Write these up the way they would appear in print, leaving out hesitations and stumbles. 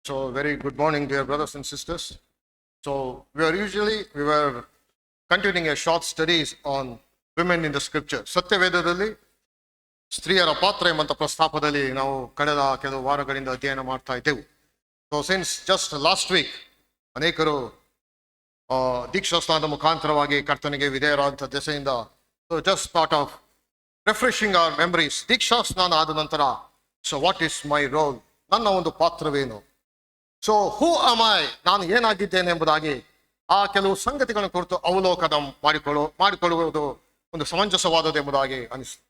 So, very good morning, dear brothers and sisters. So, we were continuing a short studies on women in the scripture. ಸತ್ಯವೇದದಲ್ಲಿ ಸ್ತ್ರೀಯರ ಪಾತ್ರ ಎಂಬಂತ ಪ್ರಸ್ತಾಪದಲ್ಲಿ ನಾವು ಕಳೆದ ಕೆಲವು ವಾರಗಳಿಂದ ಅಧ್ಯಯನ ಮಾಡ್ತಾ ಇದ್ದೆವು. So since just last week ಅನೇಕರು ದೀಕ್ಷಾಸ್ನಾನದ ಮುಖಾಂತರವಾಗಿ ಕರ್ತನಿಗೆ ವಿಧೇಯರಾದಂಥ ದೆಸೆಯಿಂದ so just part of refreshing our memories. ದೀಕ್ಷಾಸ್ನಾನ ಆದ ನಂತರ so what is my role, ನನ್ನ ಒಂದು ಪಾತ್ರವೇನು, ಸೊ ಹೂ ಅಮ್ ಐ, ನಾನು ಏನಾಗಿದ್ದೇನೆ ಎಂಬುದಾಗಿ ಆ ಕೆಲವು ಸಂಗತಿಗಳನ್ನು ಕುರಿತು ಅವಲೋಕನ ಮಾಡಿಕೊಳ್ಳುವುದು ಒಂದು ಸಮಂಜಸವಾದದ್ದು ಎಂಬುದಾಗಿ ಅನಿಸ್ತು.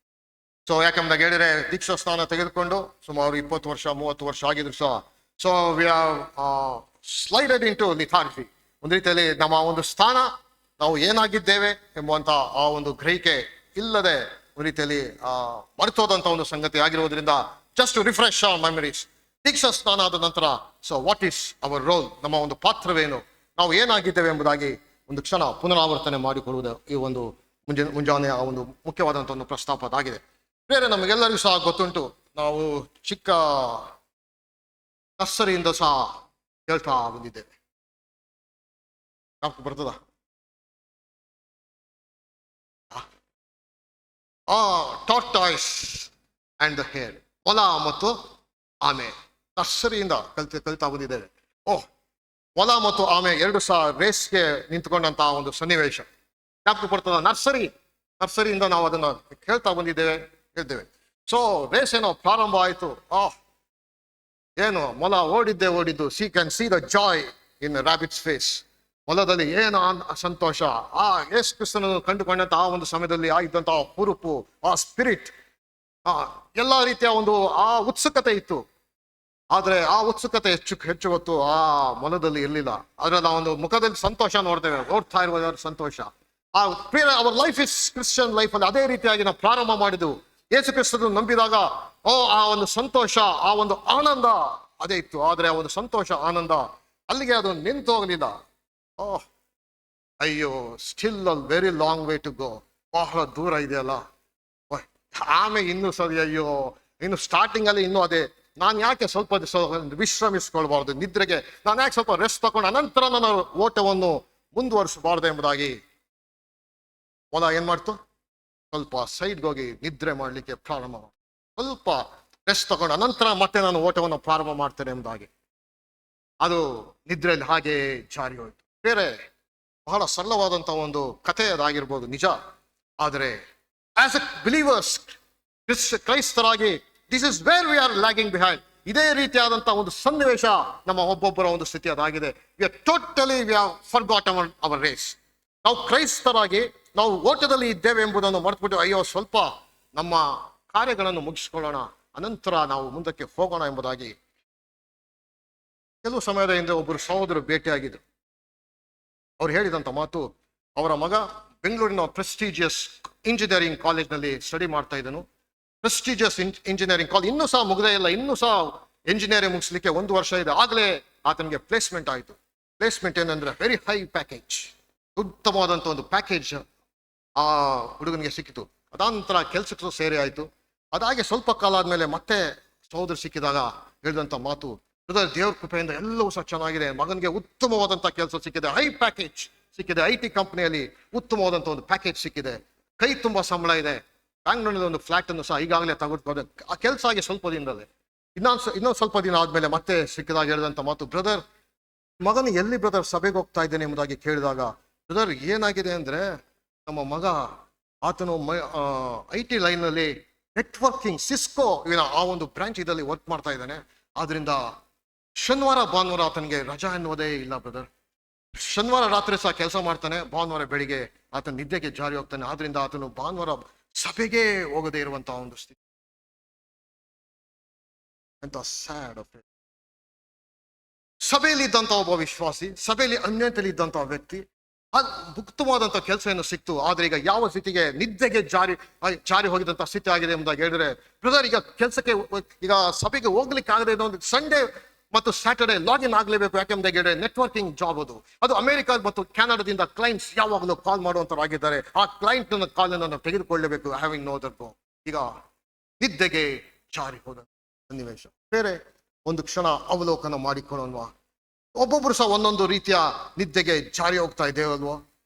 ಸೊ ಯಾಕಂದ್ರೆ ಹೇಳಿದ್ರೆ ದೀಕ್ಷಾ ಸ್ನಾನ ತೆಗೆದುಕೊಂಡು ಸುಮಾರು 20 ವರ್ಷ 30 ವರ್ಷ ಆಗಿದ್ರು ಸಹ so we have slided into lethargy. ಒಂದು ರೀತಿಯಲ್ಲಿ ನಮ್ಮ ಒಂದು ಸ್ಥಾನ, ನಾವು ಏನಾಗಿದ್ದೇವೆ ಎಂಬುವಂತ ಆ ಒಂದು ಗ್ರಹಿಕೆ ಇಲ್ಲದೆ ಒಂದು ರೀತಿಯಲ್ಲಿ ಮರೆತೋದಂತ ಒಂದು ಸಂಗತಿ ಆಗಿರುವುದರಿಂದ just to refresh our memories. ದೀಕ್ಷಾ ಸ್ನಾನ ಆದ ನಂತರ so what is our role, ನಮ್ಮ ಒಂದು ಪಾತ್ರವೇನು, ನಾವು ಏನಾಗಿದ್ದೇವೆ ಎಂಬುದಾಗಿ ಒಂದು ಕ್ಷಣ ಪುನರಾವರ್ತನೆ ಮಾಡಿಕೊಳ್ಳುವುದು ಈ ಒಂದು ಮುಂಜಾನೆಯ ಒಂದು ಮುಖ್ಯವಾದಂಥ ಒಂದು ಪ್ರಸ್ತಾಪ ಅದಾಗಿದೆ. ಬೇರೆ ನಮಗೆಲ್ಲರಿಗೂ ಸಹ ಗೊತ್ತುಂಟು, ನಾವು ಚಿಕ್ಕ ನರ್ಸರಿಯಿಂದ ಸಹ ಕೇಳ್ತಾ ಬಂದಿದ್ದೇವೆ. ಬರ್ತದ ಟಾರ್ಟಾಯ್ಸ್ ಅಂಡ್ ದ ಹೇರ್, ಮೊಲ ಮತ್ತು ಆಮೆ, ನರ್ಸರಿಯಿಂದ ಕಲಿತಾ ಬಂದಿದ್ದೇವೆ. ಮೊಲ ಮತ್ತು ಆಮೆ ಎರಡು ಸಹ ರೇಸ್ಗೆ ನಿಂತ್ಕೊಂಡಂತಹ ಒಂದು ಸನ್ನಿವೇಶ ಜ್ಞಾಪಕ ಬರ್ತದ. ನರ್ಸರಿಯಿಂದ ನಾವು ಅದನ್ನ ಕೇಳ್ತಾ ಹೇಳ್ತೇವೆ. ಸೊ ರೇಸ್ ಏನೋ ಪ್ರಾರಂಭ ಆಯಿತು. ಏನು ಮೊಲ ಓಡಿದ್ದು, see can see the joy in rabbit's face. ಮೊಲದಲ್ಲಿ ಏನು ಸಂತೋಷ, ಯೇಸು ಕ್ರಿಸ್ತನನ್ನು ಕಂಡುಕೊಂಡಂತ ಆ ಒಂದು ಸಮಯದಲ್ಲಿ ಆಗಿದ್ದಂತಹ ಹುರುಪು, ಆ ಸ್ಪಿರಿಟ್, ಎಲ್ಲ ರೀತಿಯ ಒಂದು ಆ ಉತ್ಸುಕತೆ ಇತ್ತು. ಆದ್ರೆ ಆ ಉತ್ಸುಕತೆ ಹೆಚ್ಚು ಹೊತ್ತು ಆ ಮೊಲದಲ್ಲಿ ಇರಲಿಲ್ಲ. ಅದ್ರಲ್ಲಿ ಆ ಒಂದು ಮುಖದಲ್ಲಿ ಸಂತೋಷ ಓಡ್ತಾ ಇರುವ ಸಂತೋಷ. Our life is Christian life ಅಲ್ಲಿ ಅದೇ ರೀತಿಯಾಗಿ ನಾವು ಪ್ರಾರಂಭ ಮಾಡಿದ್ವು. ಯೇಸು ಕ್ರಿಸ್ತನನ್ನು ನಂಬಿದಾಗ ಆ ಒಂದು ಸಂತೋಷ, ಆ ಒಂದು ಆನಂದ ಅದೇ ಇತ್ತು. ಆದ್ರೆ ಆ ಒಂದು ಸಂತೋಷ ಆನಂದ ಅಲ್ಲಿಗೆ ಅದು ನಿಂತು ಹೋಗಲಿಲ್ಲ. ಅಯ್ಯೋ, still a very long way to go, ಬಹಳ ದೂರ ಇದೆಯಲ್ಲ. ಆಮೇಲೆ ಇನ್ನು ಸರಿ, ಅಯ್ಯೋ ಇನ್ನು ಸ್ಟಾರ್ಟಿಂಗ್ ಅಲ್ಲಿ ಇನ್ನೂ ಅದೇ, ನಾನು ಯಾಕೆ ಸ್ವಲ್ಪ ವಿಶ್ರಮಿಸ್ಕೊಳ್ಬಾರ್ದು, ನಿದ್ರೆಗೆ ನಾನು ಯಾಕೆ ಸ್ವಲ್ಪ ರೆಸ್ಟ್ ತಗೊಂಡು ಅನಂತರ ನನ್ನ ಓಟವನ್ನು ಮುಂದುವರಿಸಬಾರ್ದು ಎಂಬುದಾಗಿ ಮೊಲ ಏನ್ ಮಾಡ್ತು, ಸ್ವಲ್ಪ ಸೈಡ್ಗೆ ಹೋಗಿ ನಿದ್ರೆ ಮಾಡ್ಲಿಕ್ಕೆ ಪ್ರಾರಂಭ ಮಾಡಿ, ಸ್ವಲ್ಪ ರೆಸ್ಟ್ ತಗೊಂಡು ಅನಂತರ ಮತ್ತೆ ನಾನು ಓಟವನ್ನು ಪ್ರಾರಂಭ ಮಾಡ್ತೇನೆ ಎಂಬುದಾಗಿ ಅದು ನಿದ್ರೆಯಲ್ಲಿ ಹಾಗೆ ಜಾರಿ ಹೋಯ್ತು. ಬೇರೆ ಬಹಳ ಸರಳವಾದಂತ ಒಂದು ಕಥೆ ಅದಾಗಿರ್ಬೋದು, ನಿಜ. ಆದರೆ ಆಸ್ ಎ ಬಿಲೀವರ್ಸ್, ಕ್ರೈಸ್ತರಾಗಿ this is where we are lagging behind. ಇದೇ ರೀತಿಯಾದಂತ ಒಂದು ಸನ್ನಿವೇಶ ನಮ್ಮ ಒಬ್ಬೊಬ್ಬರ ಒಂದು ಸ್ಥಿತಿ ಅದಾಗಿದೆ. We are totally we have forgot our race. ನಾವು ಕ್ರೈಸ್ತರಾಗಿ ನಾವು ಓಟದಲ್ಲಿ ಇದ್ದೇವೆ ಎಂಬುದನ್ನು ಮರೆತುಬಿಟ್ಟು, ಅಯ್ಯೋ ಸ್ವಲ್ಪ ನಮ್ಮ ಕಾರ್ಯಗಳನ್ನು ಮುಗಿಸ್ಕೊಳ್ಳೋಣ, ಅನಂತರ ನಾವು ಮುಂದಕ್ಕೆ ಹೋಗೋಣ ಎಂಬುದಾಗಿ. ಕೆಲವು ಸಮಯದ ಹಿಂದೆ ಒಬ್ಬರು ಸಹೋದರರು ಭೇಟಿಯಾಗಿದ್ರು. ಅವ್ರು ಹೇಳಿದಂತ ಮಾತು, ಅವರ ಮಗ ಬೆಂಗಳೂರಿನ ಪ್ರೆಸ್ಟೀಜಿಯಸ್ ಇಂಜಿನಿಯರಿಂಗ್ ಕಾಲೇಜ್ನಲ್ಲಿ ಸ್ಟಡಿ ಮಾಡ್ತಾ ಇದ್ದನು. ಪ್ರೆಸ್ಟೀಜಿಯಸ್ ಇಂಜಿನಿಯರಿಂಗ್ ಕಾಲೇಜ್, ಇನ್ನೂ ಸಹ ಮುಗದೇ ಇಲ್ಲ, ಇನ್ನೂ ಸಹ ಎಂಜಿನಿಯರಿಂಗ್ ಮುಗಿಸ್ಲಿಕ್ಕೆ 1 ವರ್ಷ ಇದೆ. ಆಗಲೇ ಆತನಿಗೆ ಪ್ಲೇಸ್ಮೆಂಟ್ ಆಯಿತು. ಪ್ಲೇಸ್ಮೆಂಟ್ ಏನಂದ್ರೆ ವೆರಿ ಹೈ ಪ್ಯಾಕೇಜ್, ಉತ್ತಮವಾದಂಥ ಒಂದು ಪ್ಯಾಕೇಜ್ ಆ ಹುಡುಗನಿಗೆ ಸಿಕ್ಕಿತು. ಅದಾನಂತರ ಕೆಲಸಕ್ಕೂ ಸೇರಿ ಆಯಿತು. ಅದಾಗೆ ಸ್ವಲ್ಪ ಕಾಲ ಆದ್ಮೇಲೆ ಮತ್ತೆ ಸಹೋದರ ಸಿಕ್ಕಿದಾಗ ಹೇಳಿದಂಥ ಮಾತು, ದೇವ್ರ ಕೃಪೆಯಿಂದ ಎಲ್ಲವೂ ಸಹ ಚೆನ್ನಾಗಿದೆ, ಮಗನಿಗೆ ಉತ್ತಮವಾದಂಥ ಕೆಲಸ ಸಿಕ್ಕಿದೆ, ಹೈ ಪ್ಯಾಕೇಜ್ ಸಿಕ್ಕಿದೆ, IT ಕಂಪ್ನಿಯಲ್ಲಿ ಉತ್ತಮವಾದಂಥ ಒಂದು ಪ್ಯಾಕೇಜ್ ಸಿಕ್ಕಿದೆ, ಕೈ ತುಂಬ ಸಂಬಳ ಇದೆ, ಬ್ಯಾಂಗ್ಳೂರಿನಲ್ಲಿ ಒಂದು ಫ್ಲಾಟ್ ಅನ್ನು ಸಹ ಈಗಾಗಲೇ ತಗೊಳ್ಬೋದು. ಆ ಕೆಲಸ ಆಗಿ ಸ್ವಲ್ಪ ದಿನದಲ್ಲೇ ಇನ್ನೊಂದು ಸ್ವಲ್ಪ ದಿನ ಆದ್ಮೇಲೆ ಮತ್ತೆ ಸಿಕ್ಕಿದಾಗ ಹೇಳಿದಂಥ ಮಾತು, ಬ್ರದರ್ ಮಗನು ಎಲ್ಲಿ ಬ್ರದರ್ ಸಭೆಗೆ ಹೋಗ್ತಾ ಇದ್ದೇನೆ ಎಂಬುದಾಗಿ ಕೇಳಿದಾಗ, ಬ್ರದರ್ ಏನಾಗಿದೆ ಅಂದ್ರೆ ನಮ್ಮ ಮಗ ಆತನು IT ಲೈನ್ನಲ್ಲಿ ನೆಟ್ವರ್ಕಿಂಗ್ ಸಿಸ್ಕೋ ಆ ಒಂದು ಬ್ರಾಂಚ್ ಇದರಲ್ಲಿ ವರ್ಕ್ ಮಾಡ್ತಾ ಇದ್ದಾನೆ. ಆದ್ರಿಂದ ಶನಿವಾರ ಭಾನುವಾರ ಆತನಿಗೆ ರಜಾ ಎನ್ನುವುದೇ ಇಲ್ಲ ಬ್ರದರ್. ಶನಿವಾರ ರಾತ್ರಿ ಸಹ ಕೆಲಸ ಮಾಡ್ತಾನೆ, ಭಾನುವಾರ ಬೆಳಿಗ್ಗೆ ಆತನ ನಿದ್ದೆಗೆ ಜಾರಿ ಹೋಗ್ತಾನೆ. ಆದ್ರಿಂದ ಆತನು ಭಾನುವಾರ ಸಭೆಗೆ ಹೋಗದೇ ಇರುವಂತಹ ಒಂದು ಸ್ಥಿತಿ. ಎಂತ ಸ್ಯಾಡ್ ಆಫ್ ಇಟ್. ಸಭೆಯಲ್ಲಿ ಇದ್ದಂತ ಒಬ್ಬ ವಿಶ್ವಾಸಿ, ಸಭೆಯಲ್ಲಿ ಅನ್ಯತೆಯಲ್ಲಿ ಇದ್ದಂತಹ ವ್ಯಕ್ತಿ, ಉತ್ತಮವಾದಂಥ ಕೆಲಸ ಏನು ಸಿಕ್ತು, ಆದ್ರೆ ಈಗ ಯಾವ ಸ್ಥಿತಿಗೆ ನಿದ್ದೆಗೆ ಜಾರಿ ಹೋಗಿದಂತ ಸ್ಥಿತಿ ಆಗಿದೆ ಎಂಬುದಾಗಿ ಹೇಳಿದ್ರೆ, ಬ್ರದರ್ ಈಗ ಕೆಲಸಕ್ಕೆ ಈಗ ಸಭೆಗೆ ಹೋಗ್ಲಿಕ್ಕೆ ಆಗದೆ ಒಂದು ಸಂಡೇ ಮತ್ತು ಸ್ಯಾಟರ್ಡೆ ಲಾಗಿನ್ ಆಗ್ಲೇಬೇಕು. ಯಾಕೆಂದ್ರೆ ಹೇಳಿದ್ರೆ ನೆಟ್ವರ್ಕಿಂಗ್ ಜಾಬ್ ಅದು ಅಮೆರಿಕ ಮತ್ತು ಕೆನಡಾದಿಂದ ಕ್ಲೈಂಟ್ಸ್ ಯಾವಾಗಲೂ ಕಾಲ್ ಮಾಡುವಂತರಾಗಿದ್ದಾರೆ. ಆ ಕ್ಲೈಂಟ್ ಕಾಲನ್ನು ತೆಗೆದುಕೊಳ್ಳಬೇಕು, ಹ್ಯಾವಿಂಗ್ ನೋ ದಟ್ ಗೋ. ಈಗ ನಿದ್ದೆಗೆ ಜಾರಿ ಹೋದ ಸನ್ನಿವೇಶ. ಬೇರೆ ಒಂದು ಕ್ಷಣ ಅವಲೋಕನ ಮಾಡಿಕೊಳ್ಳೋಣ. ಒಬ್ಬೊಬ್ರು ಸಹ ಒಂದೊಂದು ರೀತಿಯ ನಿದ್ದೆಗೆ ಜಾರಿ ಹೋಗ್ತಾ ಇದ್ದೇವೆ ಅಲ್ವಾ?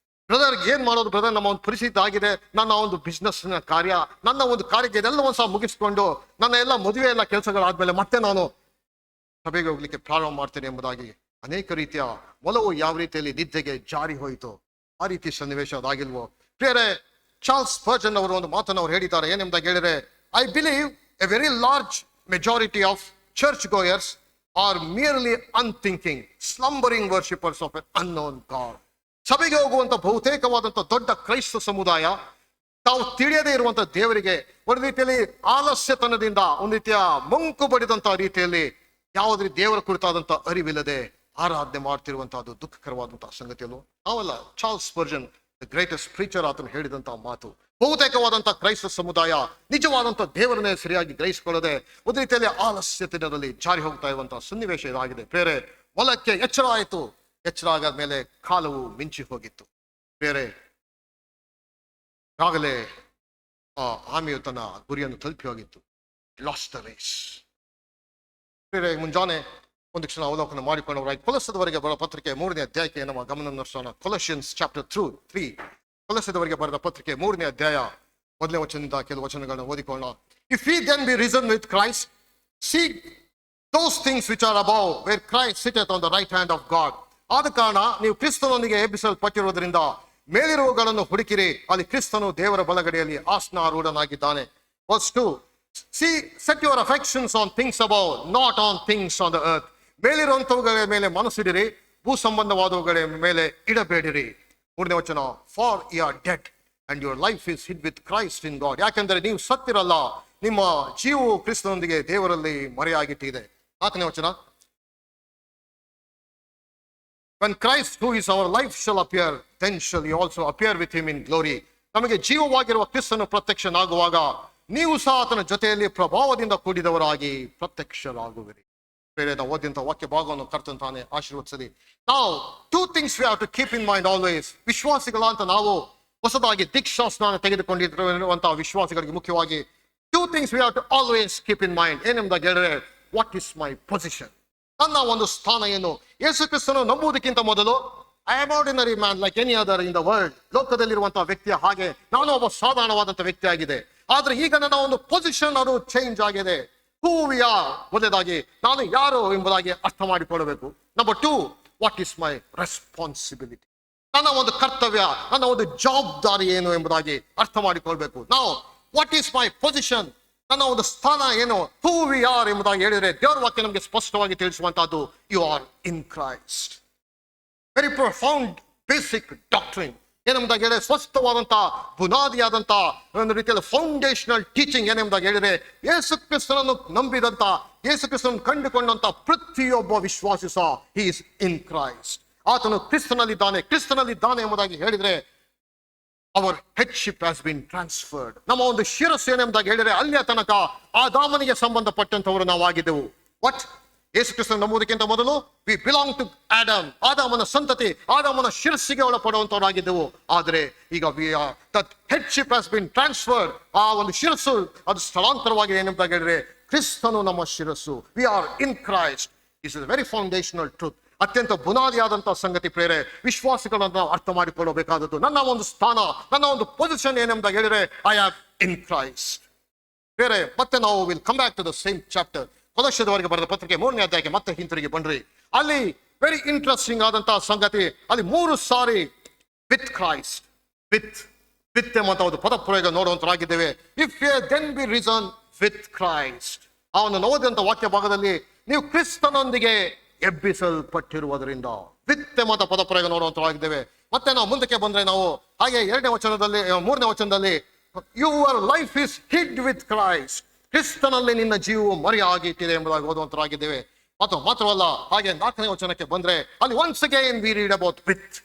ಬ್ರದರ್ ಏನ್ ಮಾಡೋದು ಬ್ರದರ್, ನಮ್ಮ ಒಂದು ಪರಿಸ್ಥಿತಿ ಆಗಿದೆ, ನನ್ನ ಒಂದು ಬಿಸ್ನೆಸ್ ಕಾರ್ಯ, ನನ್ನ ಒಂದು ಕಾರ್ಯಕ್ಕೆ ಇದೆಲ್ಲವೂ ಸಹ ಮುಗಿಸ್ಕೊಂಡು ನನ್ನ ಎಲ್ಲ ಮದುವೆ ಎಲ್ಲ ಕೆಲಸಗಳಾದ್ಮೇಲೆ ಮತ್ತೆ ನಾನು ಸಭೆಗೆ ಹೋಗ್ಲಿಕ್ಕೆ ಪ್ರಾರಂಭ ಮಾಡ್ತೇನೆ ಎಂಬುದಾಗಿ ಅನೇಕ ರೀತಿಯ ಒಲವು ಯಾವ ರೀತಿಯಲ್ಲಿ ನಿದ್ದೆಗೆ ಜಾರಿ ಹೋಯಿತು, ಆ ರೀತಿ ಸನ್ನಿವೇಶ ಅದಾಗಿಲ್ವೋ? ಪ್ರಿಯರೇ, ಚಾರ್ಲ್ಸ್ ಸ್ಪರ್ಜನ್ ಅವರು ಒಂದು ಮಾತನ್ನು ಅವ್ರು ಹೇಳಿದ್ದಾರೆ. ಏನೆಂಬುದಾಗಿ ಹೇಳಿದ್ರೆ, I believe a very large majority of church goers are merely unthinking slumbering worshippers of an unknown god. ಸಭೆಗೆ ಹೋಗುವಂತ ಬಹುತೇಕವಾದಂತ ದೊಡ್ಡ ಕ್ರೈಸ್ತ ಸಮುದಾಯ ತಾವು ತಿಳಿಯದೇ ಇರುವಂತ ದೇವರಿಗೆ ಒಂದು ರೀತಿಯಲ್ಲಿ ಆಲಸ್ಯತನದಿಂದ, ಒಂದು ರೀತಿಯ ಮಂಕು ಬಡಿದಂತಹ ರೀತಿಯಲ್ಲಿ ಯಾವುದೇ ದೇವರ ಕುರಿತಾದಂತ ಅರಿವಿಲ್ಲದೆ ಆರಾಧನೆ ಮಾಡ್ತಿರುವಂತಹದ್ದು ದುಃಖಕರವಾದಂತಹ ಸಂಗತಿಯಲ್ಲೂ ನಾವಲ್ಲ. ಚಾರ್ಲ್ಸ್ ಸ್ಪರ್ಜನ್ ದ ಗ್ರೇಟೆಸ್ಟ್ ಪ್ರೀಚರ್ ಆತನು ಹೇಳಿದಂತಹ ಮಾತು. ಬಹುತೇಕವಾದಂತಹ ಕ್ರೈಸ್ತ ಸಮುದಾಯ ನಿಜವಾದಂತಹ ದೇವರನ್ನೇ ಸರಿಯಾಗಿ ಗ್ರಹಿಸಿಕೊಳ್ಳದೆ ಒಂದು ರೀತಿಯಲ್ಲಿ ಆಲಸ್ಯತನದಲ್ಲಿ ಜಾರಿ ಹೋಗ್ತಾ ಇರುವಂತಹ ಸನ್ನಿವೇಶ ಇದಾಗಿದೆ. ಬೇರೆ ಹೊಲಕ್ಕೆ ಎಚ್ಚರ ಆಯಿತು, ಎಚ್ಚರ ಆಗಾದ ಮೇಲೆ ಕಾಲವು ಮಿಂಚಿ ಹೋಗಿತ್ತು. ಬೇರೆ ಆಗಲೇ ಆ ಆಮೆಯು ತನ್ನ ಗುರಿಯನ್ನು ತಲುಪಿ ಹೋಗಿತ್ತು. Lost the race. ಬೇರೆ ಮುಂಜಾನೆ ಒಂದು ಕ್ಷಣ ಅವಲೋಕನ ಮಾಡಿಕೊಂಡವರಾಗಿ ಕೊಲಸದವರೆಗೆ ಬರೆದ ಪತ್ರಿಕೆ 3ನೇ ಅಧ್ಯಾಯಕ್ಕೆ ನಮ್ಮ ಗಮನ ಹರಿಸೋಣ. ಕೊಲೋಸಿಯನ್ಸ್ ಚಾಪ್ಟರ್ 3. ಕೊಲಸದವರೆಗೆ ಬರೆದ ಪತ್ರಿಕೆ 3ನೇ ಅಧ್ಯಾಯ 1ನೇ ವಚನದಿಂದ ಕೆಲವು ವಚನಗಳನ್ನು ಓದಿಕೊಳ್ಳೋಣ. If we then be risen with Christ, seek those things which are above, where Christ sitteth on the right hand of God. ಆದ ಕಾರಣ ನೀವು ಕ್ರಿಸ್ತನೊಂದಿಗೆ ಎಬ್ಬಿಸಲ್ಪಟ್ಟಿರುವುದರಿಂದ ಮೇಲಿರುವಗಳನ್ನು ಹುಡುಕಿರಿ, ಅಲ್ಲಿ ಕ್ರಿಸ್ತನು ದೇವರ ಬಲಗಡೆಯಲ್ಲಿ ಆಸನಾರೂಢನಾಗಿದ್ದಾನೆ. Verse 2. See, set your affections on things above, not on things on the earth. ಮೇಲಿರುವಂತವುಗಳ ಮೇಲೆ ಮನಸ್ಸಿಡಿರಿ, ಭೂ ಸಂಬಂಧವಾದವುಗಳ ಮೇಲೆ ಇಡಬೇಡಿರಿ. 3ನೇ ವಚನ. For ye are dead and your life is hid with Christ in God. ಯಾಕೆಂದರೆ ನೀವು ಸತ್ತಿರಲ್ಲ, ನಿಮ್ಮ ಜೀವವು ಕ್ರಿಸ್ತನೊಂದಿಗೆ ದೇವರಲ್ಲಿ ಮರೆಯಾಗಿಟ್ಟಿದೆ. 4ನೇ ವಚನ. When Christ, who is our life, shall appear, then shall you also appear with him in glory. ನಮಗೆ ಜೀವವಾಗಿರುವ ಕ್ರಿಸ್ತನು ಪ್ರತ್ಯಕ್ಷನಾಗುವಾಗ ನೀವು ಸಹ ಆತನ ಜೊತೆಯಲ್ಲಿ ಪ್ರಭಾವದಿಂದ ಕೂಡಿದವರಾಗಿ ಪ್ರತ್ಯಕ್ಷರಾಗುವಿರಿ. ಬೇರೆ ನಾವು ಓದಿದಂಥ ವಾಕ್ಯ ಭಾಗವನ್ನು ಕರ್ತನು ತಾನೇ ಆಶೀರ್ವದಿಸಲಿ. ನಾವು 2 things we have to keep in mind always. ವಿಶ್ವಾಸಿಗಳ ಅಂತ ನಾವು ಹೊಸದಾಗಿ ದೀಕ್ಷಾಸ್ನಾನ ತೆಗೆದುಕೊಂಡಿರುವಂತಹ ವಿಶ್ವಾಸಿಗಳಿಗೆ ಮುಖ್ಯವಾಗಿ 2 things we have to always keep in mind. ಏನೆಂಬುದಾಗಿ ಹೇಳಿದ್ರೆ, ವಾಟ್ ಇಸ್ ಮೈ ಪೊಸಿಷನ್, ನನ್ನ ಒಂದು ಸ್ಥಾನ ಏನು? ಯೇಸು ಕ್ರಿಸ್ತನು ನಂಬುವುದಕ್ಕಿಂತ ಮೊದಲು I am ordinary man like any other in the world. ಲೋಕದಲ್ಲಿರುವಂತಹ ವ್ಯಕ್ತಿಯ ಹಾಗೆ ನಾನು ಒಬ್ಬ ಸಾಧಾರಣವಾದಂತಹ ವ್ಯಕ್ತಿ ಆಗಿದೆ. ಆದ್ರೆ ಈಗ ನನ್ನ ಒಂದು ಪೊಸಿಷನ್ ಅದು ಚೇಂಜ್ ಆಗಿದೆ. ಹೂ ವಿ ಆರ್, ಮೊದಲಾಗಿ ನಾನು ಯಾರು ಎಂಬುದಾಗಿ ಅರ್ಥ ಮಾಡಿಕೊಳ್ಳಬೇಕು. Number 2, what is my responsibility, ನನ್ನ ಒಂದು ಕರ್ತವ್ಯ, ನನ್ನ ಒಂದು ಜವಾಬ್ದಾರಿ ಏನು ಎಂಬುದಾಗಿ ಅರ್ಥ ಮಾಡಿಕೊಳ್ಬೇಕು. ನಾವು ವಾಟ್ ಈಸ್ ಮೈ ಪೊಸಿಷನ್, ನನ್ನ ಒಂದು ಸ್ಥಾನ ಏನು, ಹೂ ವಿ ಆರ್ ಎಂಬುದಾಗಿ ಹೇಳಿದ್ರೆ ದೇವರ ವಾಕ್ಯ ನಮಗೆ ಸ್ಪಷ್ಟವಾಗಿ ತಿಳಿಸುವಂತಹದ್ದು, you are in Christ. Very profound basic doctrine. ಏನೆಂಬುದಾಗಿ ಹೇಳಿದ್ರೆ ಸ್ಪಷ್ಟವಾದಂತಹ ಬುನಾದಿಯಾದಂತ ಒಂದು ರೀತಿಯಲ್ಲಿ ಫೌಂಡೇಶನಲ್ ಟೀಚಿಂಗ್. ಏನೆಂಬುದಾಗಿ ಹೇಳಿದ್ರೆ ಯೇಸು ಕ್ರಿಸ್ತನನ್ನು ನಂಬಿದಂತ, ಯೇಸು ಕ್ರಿಸ್ತನನ್ನು ಕಂಡುಕೊಂಡಂತ ಪ್ರತಿಯೊಬ್ಬ ವಿಶ್ವಾಸಿ ಸಹ ಹಿ ಇಸ್ ಇನ್ ಕ್ರೈಸ್ಟ್. ಆತನು ಕ್ರಿಸ್ತನಲ್ಲಿದ್ದಾನೆ ಎಂಬುದಾಗಿ ಹೇಳಿದ್ರೆ ಅವರ್ ಹೆಡ್ಶಿಪ್ ಹ್ಯಾಸ್ ಬಿನ್ ಟ್ರಾನ್ಸ್ಫರ್ಡ್. ನಮ್ಮ ಒಂದು ಶಿರಸ್ಸು ಏನೆಂಬುದಾಗಿ ಹೇಳಿದ್ರೆ ಅಲ್ಲಿಯ ತನಕ ಆದಾಮನಿಗೆ ಸಂಬಂಧಪಟ್ಟಂತವರು ನಾವು ಆಗಿದ್ದೆವು. ವಾಟ್? ಯೇಸು ಕ್ರಿಸ್ತನ ನಂಬುವುದಕ್ಕಿಂತ ಮೊದಲು ವಿ ಬಿಲಾಂಗ್ ಟು ಆಡಮ್, ಆದಾಮನ ಸಂತತಿ, ಆದಾಮನ ಶಿರಸ್ಸಿಗೆ ಒಳಪಡುವಂತವರಾಗಿದ್ದೆವು. ಆದರೆ ಈಗ that headship has been transferred. ಆ ಒಂದು ಶಿರಸ್ಸು ಅದು ಸ್ಥಳಾಂತರವಾಗಿದೆ. ಏನಂತ ಹೇಳಿದ್ರೆ ಕ್ರಿಸ್ತನು ನಮ್ಮ ಶಿರಸ್ಸು. We are in Christ. This is very foundational truth. ಅತ್ಯಂತ ಬುನಾದಿಯಾದಂತಹ ಸಂಗತಿ ಪ್ರೇರೆ, ವಿಶ್ವಾಸಿಗಳನ್ನು ಅರ್ಥ ಮಾಡಿಕೊಳ್ಳಬೇಕಾದದ್ದು. ನನ್ನ ಒಂದು ಸ್ಥಾನ, ನನ್ನ ಒಂದು ಪೊಸಿಷನ್ ಏನೆಂಬ ಹೇಳಿದ್ರೆ ಐ ಆಮ್ ಇನ್ ಕ್ರೈಸ್ಟ್. ಬೇರೆ ಮತ್ತೆ ನಾವು will come back to the same chapter. ಕೊಲೊಸ್ಸೆದವರಿಗೆ ಬರೆದ ಪತ್ರಿಕೆ 3ನೇ ಅಧ್ಯಾಯಕ್ಕೆ ಮತ್ತೆ ಹಿಂತಿರುಗಿ ಬನ್ರಿ. ಅಲ್ಲಿ ವೆರಿ ಇಂಟ್ರೆಸ್ಟಿಂಗ್ ಆದಂತಹ ಸಂಗತಿ, ಅಲ್ಲಿ 3 ಸಾರಿ ವಿತ್ ಕ್ರೈಸ್ಟ್, ವಿತ್ ಎಂಬಂತ ಒಂದು ಪದ ಪ್ರಯೋಗ ನೋಡುವಂತರಾಗಿದ್ದೇವೆ. If you then be risen with Christ, ಆ ಒಂದು ಓದಿದಂತ ವಾಕ್ಯ ಭಾಗದಲ್ಲಿ ನೀವು ಕ್ರಿಸ್ತನೊಂದಿಗೆ ಎಬ್ಬಿಸಲ್ಪಟ್ಟಿರುವುದರಿಂದ ವಿತ್ ಎಂಬಂತ ಪದ ಪ್ರಯೋಗ ನೋಡುವಂತರಾಗಿದ್ದೇವೆ. ಮತ್ತೆ ನಾವು ಮುಂದಕ್ಕೆ ಬಂದ್ರೆ ನಾವು ಹಾಗೆ 3ನೇ ವಚನದಲ್ಲಿ your life is hid with Christ, ಕ್ರಿಸ್ತನಲ್ಲಿ ನಿನ್ನ ಜೀವವು ಮರೆಯಾಗಿ ಇಟ್ಟಿದೆ ಎಂಬುದಾಗಿ ಓದುವಂತರಾಗಿದ್ದೇವೆ. ಮಾತ್ರವಲ್ಲ, ಹಾಗೆ 4ನೇ ವಚನಕ್ಕೆ ಬಂದ್ರೆ ಅಲ್ಲಿ once again V read about with.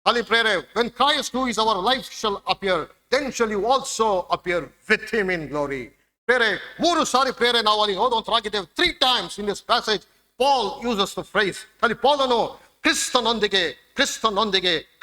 ಅಲ್ಲಿ ಪ್ರೇರೆ, when Christ who is our life shall appear, then shall you also appear with him in glory. ಪ್ರೇರೆ 3 ಸಾರಿ ಪ್ರೇರೆ ನಾವು ಅಲ್ಲಿ ಓದುವಂತರಾಗಿದ್ದೇವೆ. 3 times in this passage Paul uses the phrase. ಅಲ್ಲಿ ಪೌಲನು ಕ್ರಿಸ್ತನೊಂದಿಗೆ,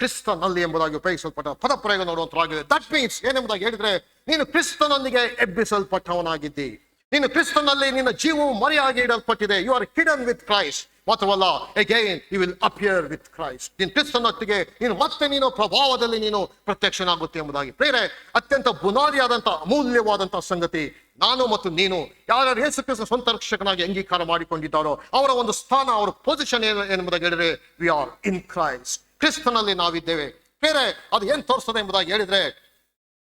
ಕ್ರಿಸ್ತನಲ್ಲಿ ಎಂಬುದಾಗಿ ಉಪಯೋಗಿಸಲ್ಪಟ್ಟ ಪದ ಪ್ರಯೋಗ ನೋಡುವಂತರಾಗಿದೆ. ದಟ್ ಮೀನ್ಸ್ ಏನೆಂಬುದಾಗಿ ಹೇಳಿದ್ರೆ ನೀನು ಕ್ರಿಸ್ತನೊಂದಿಗೆ ಎಬ್ಬಿಸಲ್ಪಟ್ಟವನಾಗಿದ್ದಿ. ನೀನು ಕ್ರಿಸ್ತನಲ್ಲಿ ನಿನ್ನ ಜೀವವು ಮರೆಯಾಗಿ ಇಡಲ್ಪಟ್ಟಿದೆ. You are hidden with Christ. ಮಾತ್ರವಲ್ಲ, again you will appear with Christ. ನೀನು ಕ್ರಿಸ್ತನೊಟ್ಟಿಗೆ ನೀನು ಪ್ರಭಾವದಲ್ಲಿ ನೀನು ಪ್ರತ್ಯಕ್ಷನಾಗುತ್ತೆ ಎಂಬುದಾಗಿ. ಬೇರೆ ಅತ್ಯಂತ ಬುನಾದಿಯಾದಂಥ ಅಮೂಲ್ಯವಾದಂಥ ಸಂಗತಿ, ನಾನು ಮತ್ತು ನೀನು ಯಾರು ಯೇಸು ಕ್ರಿಸ್ತ ಸ್ವಂತ ರಕ್ಷಕನಾಗಿ ಅಂಗೀಕಾರ ಮಾಡಿಕೊಂಡಿದ್ದಾರೋ ಅವರ ಒಂದು ಸ್ಥಾನ, ಅವರ ಪೊಸಿಷನ್ ಏನು ಎಂಬುದಾಗಿ ಹೇಳಿದ್ರೆ, ವಿ ಆರ್ ಇನ್ ಕ್ರೈಸ್ಟ್. ಕ್ರಿಸ್ತನಲ್ಲಿ ನಾವಿದ್ದೇವೆ. ಬೇರೆ ಅದು ಏನ್ ತೋರಿಸ್ತದೆ ಎಂಬುದಾಗಿ ಹೇಳಿದ್ರೆ,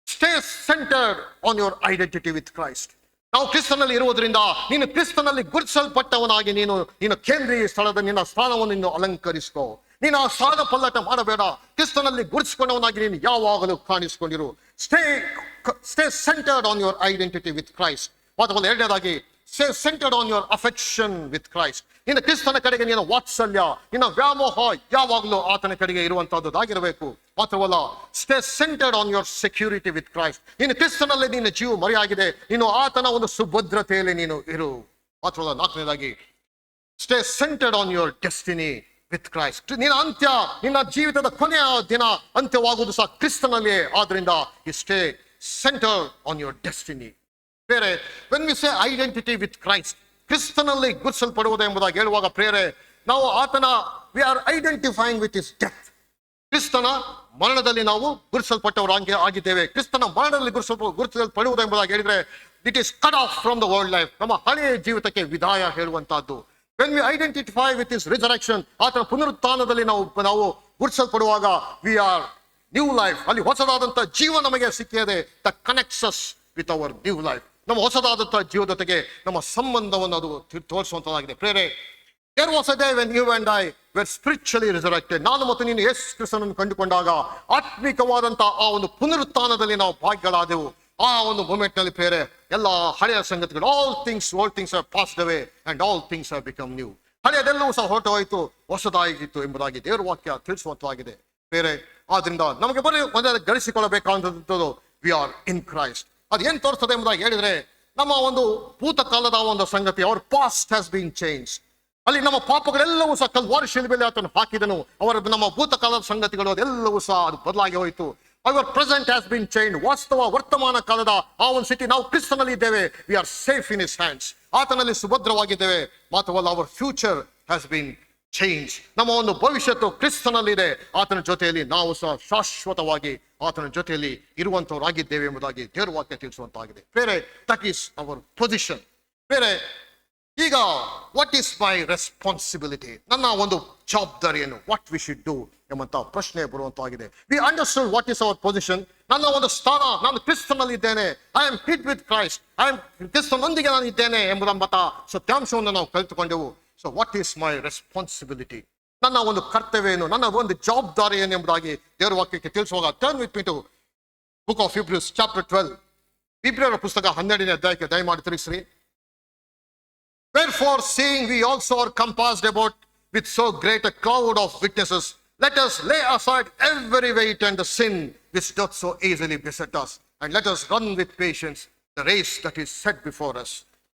stay centred on your identity with Christ. ನಾವು ಕ್ರಿಸ್ತನಲ್ಲಿ ಇರುವುದರಿಂದ ನೀನು ಕ್ರಿಸ್ತನಲ್ಲಿ ಗುರುತಿಸಲ್ಪಟ್ಟವನಾಗಿ ನೀನು ಕೇಂದ್ರೀಯ ಸ್ಥಳದ ನಿನ್ನ ಸ್ಥಾನವನ್ನು ನೀನು ಅಲಂಕರಿಸ್ಕೋ. ನೀನು ಆ ಸ್ಥಾನ ಪಲ್ಲಟ ಮಾಡಬೇಡ. ಕ್ರಿಸ್ತನಲ್ಲಿ ಗುರುತಿಸಿಕೊಂಡವನಾಗಿ ನೀನು ಯಾವಾಗಲೂ ಕಾಣಿಸಿಕೊಂಡಿರು. Stay centred on your identity with Christ. ಮಾತ್ರವಲ್ಲ, ಎರಡನೇದಾಗಿ stay centred on your affection with Christ. ನಿನ್ನ ಕ್ರಿಸ್ತನ ಕಡೆಗೆ ನಿನ್ನ ವಾತ್ಸಲ್ಯ, ನಿನ್ನ ವ್ಯಾಮೋಹ ಯಾವಾಗಲೂ ಆತನ ಕಡೆಗೆ ಇರುವಂತಹದ್ದಾಗಿರಬೇಕು. ಮಾತ್ರವಲ್ಲ, stay centred on your security with Christ. ನೀನು ಕ್ರಿಸ್ತನಲ್ಲಿ ನಿನ್ನ ಜೀವ ಮರೆಯಾಗಿದೆ, ನೀನು ಆತನ ಒಂದು ಸುಭದ್ರತೆಯಲ್ಲಿ ನೀನು ಇರು. ಮಾತ್ರವಲ್ಲ, ನಾಲ್ಕನೇದಾಗಿ stay centred on your destiny with Christ. ನಿನ್ನ ಜೀವಿತದ ಕೊನೆಯ ದಿನ ಅಂತ್ಯವಾಗುವುದು ಸಹ ಕ್ರಿಸ್ತನಲ್ಲಿಯೇ. ಆದ್ರಿಂದ you stay centred on your destiny. ಬೇರೆ when we say identity with Christ, ಕ್ರಿಸ್ತನಲ್ಲಿ ಗುರುತಿಸಲ್ಪಡುವುದು ಎಂಬುದಾಗಿ ಹೇಳುವಾಗ ಪ್ರೇರೆ, ನಾವು we are identifying with his death. ಕ್ರಿಸ್ತನ ಮರಣದಲ್ಲಿ ನಾವು ಗುರುತಿಸಲ್ಪಟ್ಟವರು ಆಗಿದ್ದೇವೆ. ಕ್ರಿಸ್ತನ ಮರಣದಲ್ಲಿ ಗುರುತಿಸಲ್ಪಡುವುದು ಎಂಬುದಾಗಿ ಹೇಳಿದ್ರೆ, it is cut off from the world life. ನಮ್ಮ ಹಳೆಯ ಜೀವಿತಕ್ಕೆ ವಿದಾಯ ಹೇಳುವಂತಹದ್ದು. When we identify with his resurrection, ಆತನ ಪುನರುತ್ಥಾನದಲ್ಲಿ ನಾವು ಗುರುತಿಸಲ್ಪಡುವಾಗ ವಿ ಆರ್ ನ್ಯೂ ಲೈಫ್. ಅಲ್ಲಿ ಹೊಸದಾದಂಥ ಜೀವ ನಮಗೆ ಸಿಕ್ಕಿದೆ. The connects us with our new life. ನಮ್ಮ ಹೊಸದಾದಂಥ ಜೀವದೊತೆಗೆ ನಮ್ಮ ಸಂಬಂಧವನ್ನು ಅದು ತೋರಿಸುವಂತದ್ದಾಗಿದೆ. ಪ್ರೇರೆ, there was a day when you and I were spiritually resurrected. ನಾನು ಮತ್ತು ನೀನು ಯೇಸು ಕ್ರಿಸ್ತನನ್ನು ಕಂಡುಕೊಂಡಾಗ ಆತ್ಮಿಕವಾದಂಥ ಆ ಒಂದು ಪುನರುತ್ಥಾನದಲ್ಲಿ ನಾವು ಭಾಗಿಗಳಾದೆವು. ಆ ಒಂದು ಮೂಮೆಂಟ್ ನಲ್ಲಿ ಪ್ರೇರೆ, ಎಲ್ಲ ಹಳೆಯ ಸಂಗತಿಗಳು, all things are passed away and all things are become new. ಹಳೆಯದೆಲ್ಲವೂ ಸಹ ಹೊರಟು ಹೋಯಿತು, ಹೊಸದಾಗಿತ್ತು ಎಂಬುದಾಗಿ ದೇವರ ವಾಕ್ಯ ತಿಳಿಸುವಂತಾಗಿದೆ. ಬೇರೆ ಆದ್ರಿಂದ ನಮಗೆ ಬರೀ ಒಂದೇ ಗಳಿಸಿಕೊಳ್ಳಬೇಕಾದಂಥದ್ದು, ವಿ ಆರ್ ಇನ್ ಕ್ರೈಸ್ಟ್. ಅದು ಏನ್ ತೋರಿಸ್ತದೆ ಎಂಬುದಾಗಿ ಹೇಳಿದ್ರೆ, ನಮ್ಮ ಒಂದು ಭೂತಕಾಲದ ಒಂದು ಸಂಗತಿ, hour past has been change. ಅಲ್ಲಿ ನಮ್ಮ ಪಾಪಗಳೆಲ್ಲವೂ ಸಹ ಕಲ್ವಾರಿ ಶಿಲುಬೆಯಲ್ಲಿ ಆತನು ಹಾಕಿದನು. ನಮ್ಮ ಭೂತಕಾಲದ ಸಂಗತಿಗಳು ಅದೆಲ್ಲವೂ ಸಹ ಅದು ಬದಲಾಗಿ ಹೋಯಿತು. Our present has been change. ವರ್ತಮಾನ ಕಾಲದ ಆ ಒಂದು ಸ್ಥಿತಿ, ನಾವು ಕ್ರಿಸ್ತನಲ್ಲಿ ಇದ್ದೇವೆ. We are safe in his hands. ಆತನಲ್ಲಿ ಸುಭದ್ರವಾಗಿದ್ದೇವೆ. ಮಾತ್ರವಲ್ಲ, our future has been change. ನಮ್ಮ ಒಂದು ಭವಿಷ್ಯತ್ತು ಕ್ರಿಸ್ತನಲ್ಲಿದೆ. ಆತನ ಜೊತೆಯಲ್ಲಿ ನಾವು ಸಹ ಶಾಶ್ವತವಾಗಿ ಆತನ ಜೊತೆಯಲ್ಲಿ ಇರುವಂತವರಾಗಿದ್ದೇವೆ ಎಂಬುದಾಗಿ ದೇವರ ವಾಕ್ಯ ತಿಳಿಸುವಂತಾಗಿದೆ. ಬೇರೆ, ದಟ್ ಈಸ್ ಅವರ್ ಪೊಸಿಷನ್. ಬೇರೆ, ಈಗ ವಾಟ್ ಈಸ್ ಮೈ ರೆಸ್ಪಾನ್ಸಿಬಿಲಿಟಿ, ನನ್ನ ಒಂದು ಜವಾಬ್ದಾರಿ ಏನು, ವಾಟ್ ವಿ ಶುಡ್ ಡೂ ಎಂಬಂತ ಪ್ರಶ್ನೆ ಬರುವಂತಾಗಿದೆ. We understood what is our position. ನನ್ನ ಒಂದು ಸ್ಥಾನ, ನಾನು ಕ್ರಿಸ್ತನಲ್ಲಿ ಇದ್ದೇನೆ. I am hid with Christ. ಕ್ರಿಸ್ತನೊಂದಿಗೆ ನಾನು ಇದ್ದೇನೆ ಎಂಬುದಂಬತ ಸತ್ಯಾಂಶವನ್ನು ನಾವು ಕಲಿತುಕೊಂಡೆವು. So what is my responsibility, ನನ್ನ ಒಂದು ಕರ್ತವ್ಯ ಏನು, ನನ್ನ ಒಂದು ಜವಾಬ್ದಾರಿ ಏನು ಎಂಬುದಾಗಿ ದೇವರ ವಾಕ್ಯಕ್ಕೆ ತಿಳಿಸುವಾಗ, turn with me to book of Hebrews chapter 12. ಇಬ್ರಿಯರ ಪುಸ್ತಕ 12ನೇ ಅಧ್ಯಾಯಕ್ಕೆ ದಯಮಾಡಿ ತಿಳಿಸ್ರಿ. Wherefore, seeing we also are compassed about with so great a cloud of witnesses, let us lay aside every weight and the sin which doth so easily beset us, and let us run with patience the race that is set before us.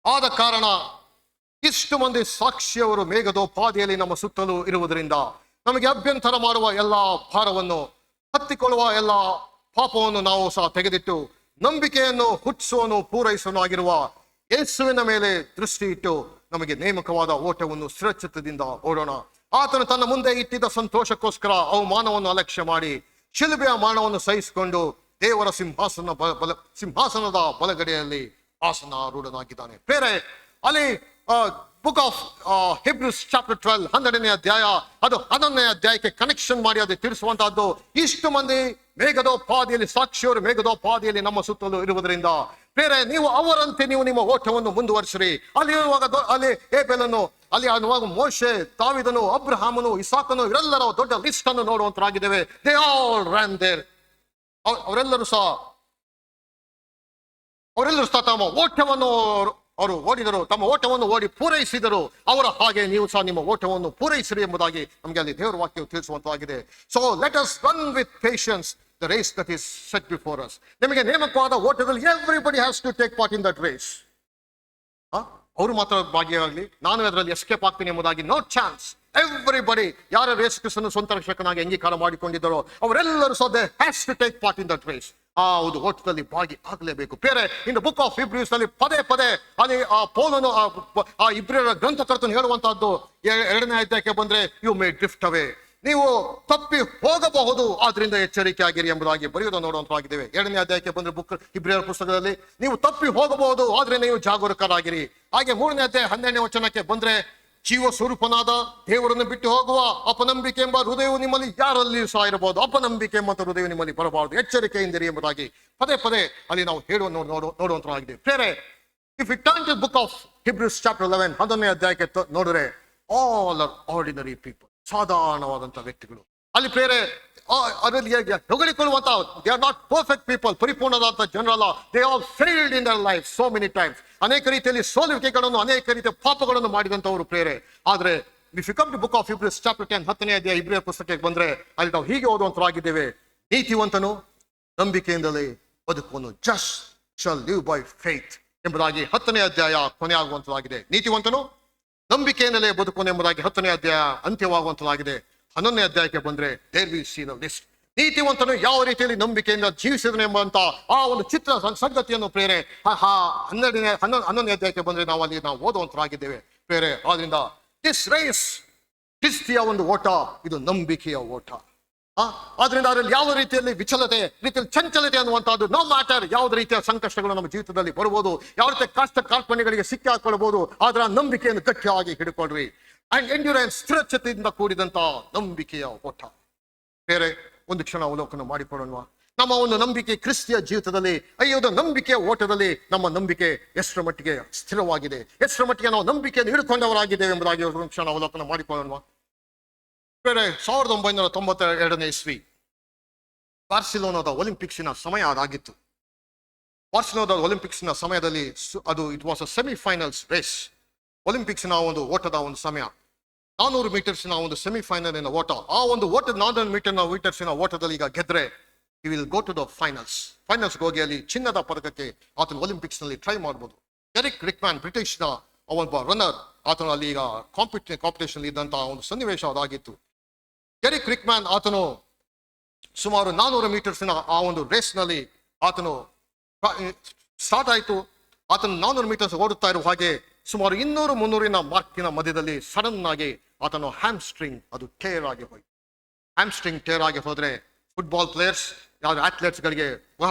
ಆದ ಕಾರಣ ಇಷ್ಟು ಮಂದಿ ಸಾಕ್ಷಿಯವರು ಮೇಘದೋಪಾದಿಯಲ್ಲಿ ನಮ್ಮ ಸುತ್ತಲೂ ಇರುವುದರಿಂದ ನಮಗೆ ಅಭ್ಯಂತರ ಮಾಡುವ ಎಲ್ಲ ಭಾರವನ್ನು, ಹತ್ತಿಕೊಳ್ಳುವ ಎಲ್ಲ ಪಾಪವನ್ನು ನಾವು ಸಹ ತೆಗೆದಿಟ್ಟು ನಂಬಿಕೆಯನ್ನು ಹುಟ್ಟಿಸುವನು ಪೂರೈಸುವನು ಆಗಿರುವ ಯೇಸುವಿನ ಮೇಲೆ ದೃಷ್ಟಿ ಇಟ್ಟು ನಮಗೆ ನೇಮಕವಾದ ಓಟವನ್ನು ಸ್ಥಿರಚಿತ್ತದಿಂದ ಓಡೋಣ. ಆತನು ತನ್ನ ಮುಂದೆ ಇಟ್ಟಿದ್ದ ಸಂತೋಷಕ್ಕೋಸ್ಕರ ಅವಮಾನವನ್ನು ಅಲಕ್ಷ್ಯ ಮಾಡಿ ಶಿಲುಬೆಯ ಮರಣವನ್ನು ಸಹಿಸಿಕೊಂಡು ದೇವರ ಸಿಂಹಾಸನದ ಬಲಗಡೆಯಲ್ಲಿ ಆಸನಾರೂಢನಾಗಿದ್ದಾನೆ. ಬೇರೆ ಅಲ್ಲಿ ಬುಕ್ ಆಫ್ Hebrews ಚಾಪ್ಟರ್ 12 12ನೇ ಅಧ್ಯಾಯ, ಅದು 11ನೇ ಅಧ್ಯಾಯಕ್ಕೆ ಕನೆಕ್ಷನ್ ಮಾಡಿ ಅದು ತಿಳಿಸುವಂತಹದ್ದು. ಇಷ್ಟು ಮಂದಿ ಮೇಘದೋಪಾದಿಯಲ್ಲಿ, ಸಾಕ್ಷಿಯವರು ಮೇಘದೋಪಾದಿಯಲ್ಲಿ ನಮ್ಮ ಸುತ್ತಲೂ ಇರುವುದರಿಂದ ಬೇರೆ, ನೀವು ಅವರಂತೆ ನೀವು ನಿಮ್ಮ ಓಟವನ್ನು ಮುಂದುವರಿಸಿರಿ. ಅಲ್ಲಿ ಇರುವಾಗ ಅಲ್ಲಿ ಏಬೆಲನು, ಅಲ್ಲಿ ಅನ್ನುವಾಗ ಮೋಶೆ, ದಾವಿದನು, ಅಬ್ರಹಾಮನು, ಇಸಾಕನು, ಇವರೆಲ್ಲರ ದೊಡ್ಡ ಲಿಸ್ಟ್ ಅನ್ನು ನೋಡುವಂತರಾಗಿದ್ದೇವೆ. They all ran there. ಅವರೆಲ್ಲರೂ ಸಹ ತಮ್ಮ ಓಟವನ್ನು ಅವರು ಓಡಿದರು, ತಮ್ಮ ಓಟವನ್ನು ಓಡಿ ಪೂರೈಸಿದರು. ಅವರ ಹಾಗೆ ನೀವು ಸಹ ನಿಮ್ಮ ಓಟವನ್ನು ಪೂರೈಸಿರಿ ಎಂಬುದಾಗಿ ನಮಗೆ ಅಲ್ಲಿ ದೇವರ ವಾಕ್ಯವು ತಿಳಿಸುವಂತಾಗಿದೆ. So let us run with patience the race that is set before us. ನಿಮಗೆ ನೇಮಕವಾದ ಓಟದಲ್ಲಿ everybody has to take part in that race. ಅವರು ಮಾತ್ರ ಭಾಗಿಯಾಗಲಿ, ನಾನು ಅದರಲ್ಲಿ ಎಸ್ಕೇಪ್ ಆಗ್ತೀನಿ ಎಂಬುದಾಗಿ ನೋ ಚಾನ್ಸ್. ಎವ್ರಿಬಡಿ ಯಾರು ಯೇಸು ಕ್ರಿಸ್ತನ ಸ್ವಂತ ರಕ್ಷಕನಾಗಿ ಅಂಗೀಕಾರ ಮಾಡಿಕೊಂಡಿದ್ದಾರೋ ಅವರೆಲ್ಲರೂ ಸಹ they has to take part in that race. ಒಂದು ಓಟದಲ್ಲಿ ಭಾಗಿ ಆಗಲೇಬೇಕು. ಬೇರೆ in the book of Hebrews ನಲ್ಲಿ ಪದೇ ಪದೇ ಅಲ್ಲಿ ಆ ಪೌಲನು ಆ ಇಬ್ರಿಯರ ಗ್ರಂಥಕರ್ತನು ಹೇಳುವಂತಹದ್ದು 2ನೇ ಅಧ್ಯಾಯಕ್ಕೆ ಬಂದ್ರೆ, ಯು ಮೇ ಡ್ರಿಫ್ಟ್ ಅವೇ, ನೀವು ತಪ್ಪಿ ಹೋಗಬಹುದು, ಆದ್ರಿಂದ ಎಚ್ಚರಿಕೆ ಆಗಿರಿ ಎಂಬುದಾಗಿ ಬರೆಯುವುದು ನೋಡುವಂತಾಗಿದ್ದೇವೆ. 2ನೇ ಅಧ್ಯಾಯಕ್ಕೆ ಬಂದ್ರೆ ಬುಕ್ ಇಬ್ರಿಯರ ಪುಸ್ತಕದಲ್ಲಿ ನೀವು ತಪ್ಪಿ ಹೋಗಬಹುದು, ಆದ್ರೆ ನೀವು ಜಾಗರೂಕರಾಗಿರಿ. ಹಾಗೆ 3ನೇ ಅಧ್ಯಾಯ 12ನೇ ವಚನಕ್ಕೆ ಬಂದ್ರೆ, ಜೀವ ಸ್ವರೂಪನಾದ ದೇವರನ್ನು ಬಿಟ್ಟು ಹೋಗುವ ಅಪನಂಬಿಕೆ ಎಂಬ ಹೃದಯವು ನಿಮ್ಮಲ್ಲಿ ಯಾರಲ್ಲಿ ಸಹ ಇರಬಹುದು, ಅಪನಂಬಿಕೆ ಎಂಬ ಹೃದಯವು ನಿಮ್ಮಲ್ಲಿ ಬರಬಾರದು, ಎಚ್ಚರಿಕೆಯಿಂದಿರಿ ಎಂಬುದಾಗಿ ಪದೇ ಪದೇ ಅಲ್ಲಿ ನಾವು ಹೇಳುವ ನೋಡುವಂತರಾಗಿದೆ. ಬೇರೆ if it turn to book of Hebrews chapter 11 11ನೇ ಅಧ್ಯಾಯಕ್ಕೆ ನೋಡಿದ್ರೆ, ಆಲ್ ಆರ್ ಆರ್ಡಿನರಿ ಪೀಪಲ್, ಸಾಧಾರಣವಾದಂತಹ ವ್ಯಕ್ತಿಗಳು. ಅಲ್ಲಿ ಬೇರೆ ಅದರಲ್ಲಿ ಹೊಗಳಿಕೊಳ್ಳುವಂತ they are not perfect people, ಪರಿಪೂರ್ಣವಾದ ಜನರಲ್ಲ. They are failed in their life so many times. ಅನೇಕ ರೀತಿಯಲ್ಲಿ ಸೋಲುವಿಕೆಗಳನ್ನು, ಅನೇಕ ರೀತಿಯ ಪಾಪಗಳನ್ನು ಮಾಡಿದಂತವರು ಪ್ರೇರೆ. ಆದ್ರೆ if you come to book of Hebrews chapter 10 10ನೇ ಅಧ್ಯಾಯ ಇಬ್ರಿಯ ಪುಸ್ತಕಕ್ಕೆ ಬಂದ್ರೆ, ಅಲ್ಲಿ ನಾವು ಹೀಗೆ ಓದುವಂತರಾಗಿದ್ದೇವೆ, ನೀತಿವಂತನು ನಂಬಿಕೆಯಿಂದಲೇ ಬದುಕುವನು, just shall live by faith ಎಂಬುದಾಗಿ 10ನೇ ಅಧ್ಯಾಯ ಕೊನೆ ಆಗುವಂತದಾಗಿದೆ. ನೀತಿವಂತನು ನಂಬಿಕೆಯಿಂದಲೇ ಬದುಕುವನು ಎಂಬುದಾಗಿ 10ನೇ ಅಧ್ಯಾಯ ಅಂತ್ಯವಾಗುವಂತದಾಗಿದೆ. 11ನೇ ಅಧ್ಯಾಯಕ್ಕೆ ಬಂದ್ರೆ, there we see the list. ನೀತಿವಂತನು ಯಾವ ರೀತಿಯಲ್ಲಿ ನಂಬಿಕೆಯಿಂದ ಜೀವಿಸಿದನು ಎಂಬಂತ ಆ ಒಂದು ಚಿತ್ರ ಸಂಗತಿಯನ್ನು ಪ್ರೇರೆ 11ನೇ ಅಧ್ಯಾಯಕ್ಕೆ ಬಂದ್ರೆ ನಾವು ಅಲ್ಲಿ ನಾವು ಓದುವಂತರಾಗಿದ್ದೇವೆ ಪ್ರೇರೆ. ಆದ್ರಿಂದ ದಿಸ್ ರೈಸ್, ಕ್ರಿಸ್ತಿಯ ಒಂದು ಓಟ, ಇದು ನಂಬಿಕೆಯ ಓಟ. ಆದ್ರಿಂದ ಅದರಲ್ಲಿ ಯಾವ ರೀತಿಯಲ್ಲಿ ರೀತಿಯಲ್ಲಿ ಚಂಚಲತೆ ಅನ್ನುವಂಥದ್ದು, ನೋ ಮ್ಯಾಟರ್ ಯಾವುದೇ ರೀತಿಯ ಸಂಕಷ್ಟಗಳು ನಮ್ಮ ಜೀವಿತದಲ್ಲಿ ಬರ್ಬೋದು, ಯಾವ ರೀತಿಯ ಕಷ್ಟ ಕಾರ್ಪಣ್ಯಗಳಿಗೆ ಸಿಕ್ಕಿ ಹಾಕೊಳ್ಬಹುದು, ಆದ್ರೆ ಆ ನಂಬಿಕೆಯನ್ನು ಗಟ್ಟಿಯಾಗಿ ಹಿಡ್ಕೊಳ್ರಿ. ಅಂಡ್ ಎಂಡ್ಯೂರೆನ್ಸ್, ಸ್ಥಿರಚಿತೆಯಿಂದ ಕೂಡಿದಂತ ನಂಬಿಕೆಯ ಓಟ. ಬೇರೆ ಒಂದು ಕ್ಷಣ ಅವಲೋಕನ ಮಾಡಿಕೊಳ್ಳೋಣ. ನಮ್ಮ ಒಂದು ನಂಬಿಕೆ ಕ್ರಿಸ್ತಿಯ ಜೀವಿತದಲ್ಲಿ, ಅಯ್ಯೋದು ನಂಬಿಕೆಯ ಓಟದಲ್ಲಿ ನಮ್ಮ ನಂಬಿಕೆ ಎಷ್ಟರ ಮಟ್ಟಿಗೆ ಸ್ಥಿರವಾಗಿದೆ, ಎಷ್ಟರ ಮಟ್ಟಿಗೆ ನಾವು ನಂಬಿಕೆಯನ್ನು ಹಿಡ್ಕೊಂಡವರಾಗಿದ್ದೇವೆ ಎಂಬುದಾಗಿ ಒಂದು ಕ್ಷಣ ಅವಲೋಕನ ಮಾಡಿಕೊಳ್ಳೋಣ. ಬೇರೆ 1992ನೇ ಇಸ್ವಿ ಬಾರ್ಸಿಲೋನಾದ ಒಲಿಂಪಿಕ್ಸಿನ ಸಮಯ ಅದಾಗಿತ್ತು. ಬಾರ್ಸಿಲೋನಾದ ಒಲಿಂಪಿಕ್ಸ್ನ ಸಮಯದಲ್ಲಿ it was a semifinals race. ಒಲಿಂಪಿಕ್ಸ್ನ ಒಂದು ಓಟದ ಒಂದು ಸಮಯ, 400 ಮೀಟರ್ಸ್ನ ಒಂದು ಸೆಮಿಫೈನಲ್ ಓಟ. ಆ ಒಂದು ಓಟದ 400 ಮೀಟರ್ಸಿನ ಓಟದಲ್ಲಿ ಈಗ ಗೆದ್ರೆ he will go to the finals ಹೋಗಿ ಅಲ್ಲಿ ಚಿನ್ನದ ಪದಕಕ್ಕೆ ಆತನು ಒಲಿಂಪಿಕ್ಸ್ ನಲ್ಲಿ ಟ್ರೈ ಮಾಡಬಹುದು. ಎರಿಕ್ ರಿಕ್ಮ್ಯಾನ್, ಬ್ರಿಟಿಷ್ ನ ಒಬ್ಬ ರನ್ನರ್, ಆತನು ಅಲ್ಲಿ ಈಗ ಕಾಂಪಿಟೇಷನ್ ಇದ್ದಂತಹ ಒಂದು ಸನ್ನಿವೇಶ ಅದಾಗಿತ್ತು. ಎರಿಕ್ ರಿಕ್ಮ್ಯಾನ್ ಆತನು ಸುಮಾರು 400 ಮೀಟರ್ಸ್ನ ಆ ಒಂದು ರೇಸ್ ನಲ್ಲಿ ಆತನು ಸ್ಟಾರ್ಟ್ ಆಯ್ತು. ಆತನು 400 ಮೀಟರ್ಸ್ ಓಡುತ್ತಾ ಇರುವ ಹಾಗೆ ಸುಮಾರು 200-300 ಮಾರ್ಕಿನ ಮಧ್ಯದಲ್ಲಿ ಸಡನ್ ಆಗಿ ಆತನು ಹ್ಯಾಮ್ಸ್ಟ್ರಿಂಗ್ ಅದು ಟೇರ್ ಆಗಿ ಹೋಯ್ತು. ಹ್ಯಾಮ್ಸ್ಟ್ರಿಂಗ್ ಟೇರ್ ಆಗಿ ಹೋದ್ರೆ ಫುಟ್ಬಾಲ್ ಪ್ಲೇಯರ್ಸ್, ಯಾವ್ದು ಅಥ್ಲೆಟ್ಸ್ ಗಳಿಗೆ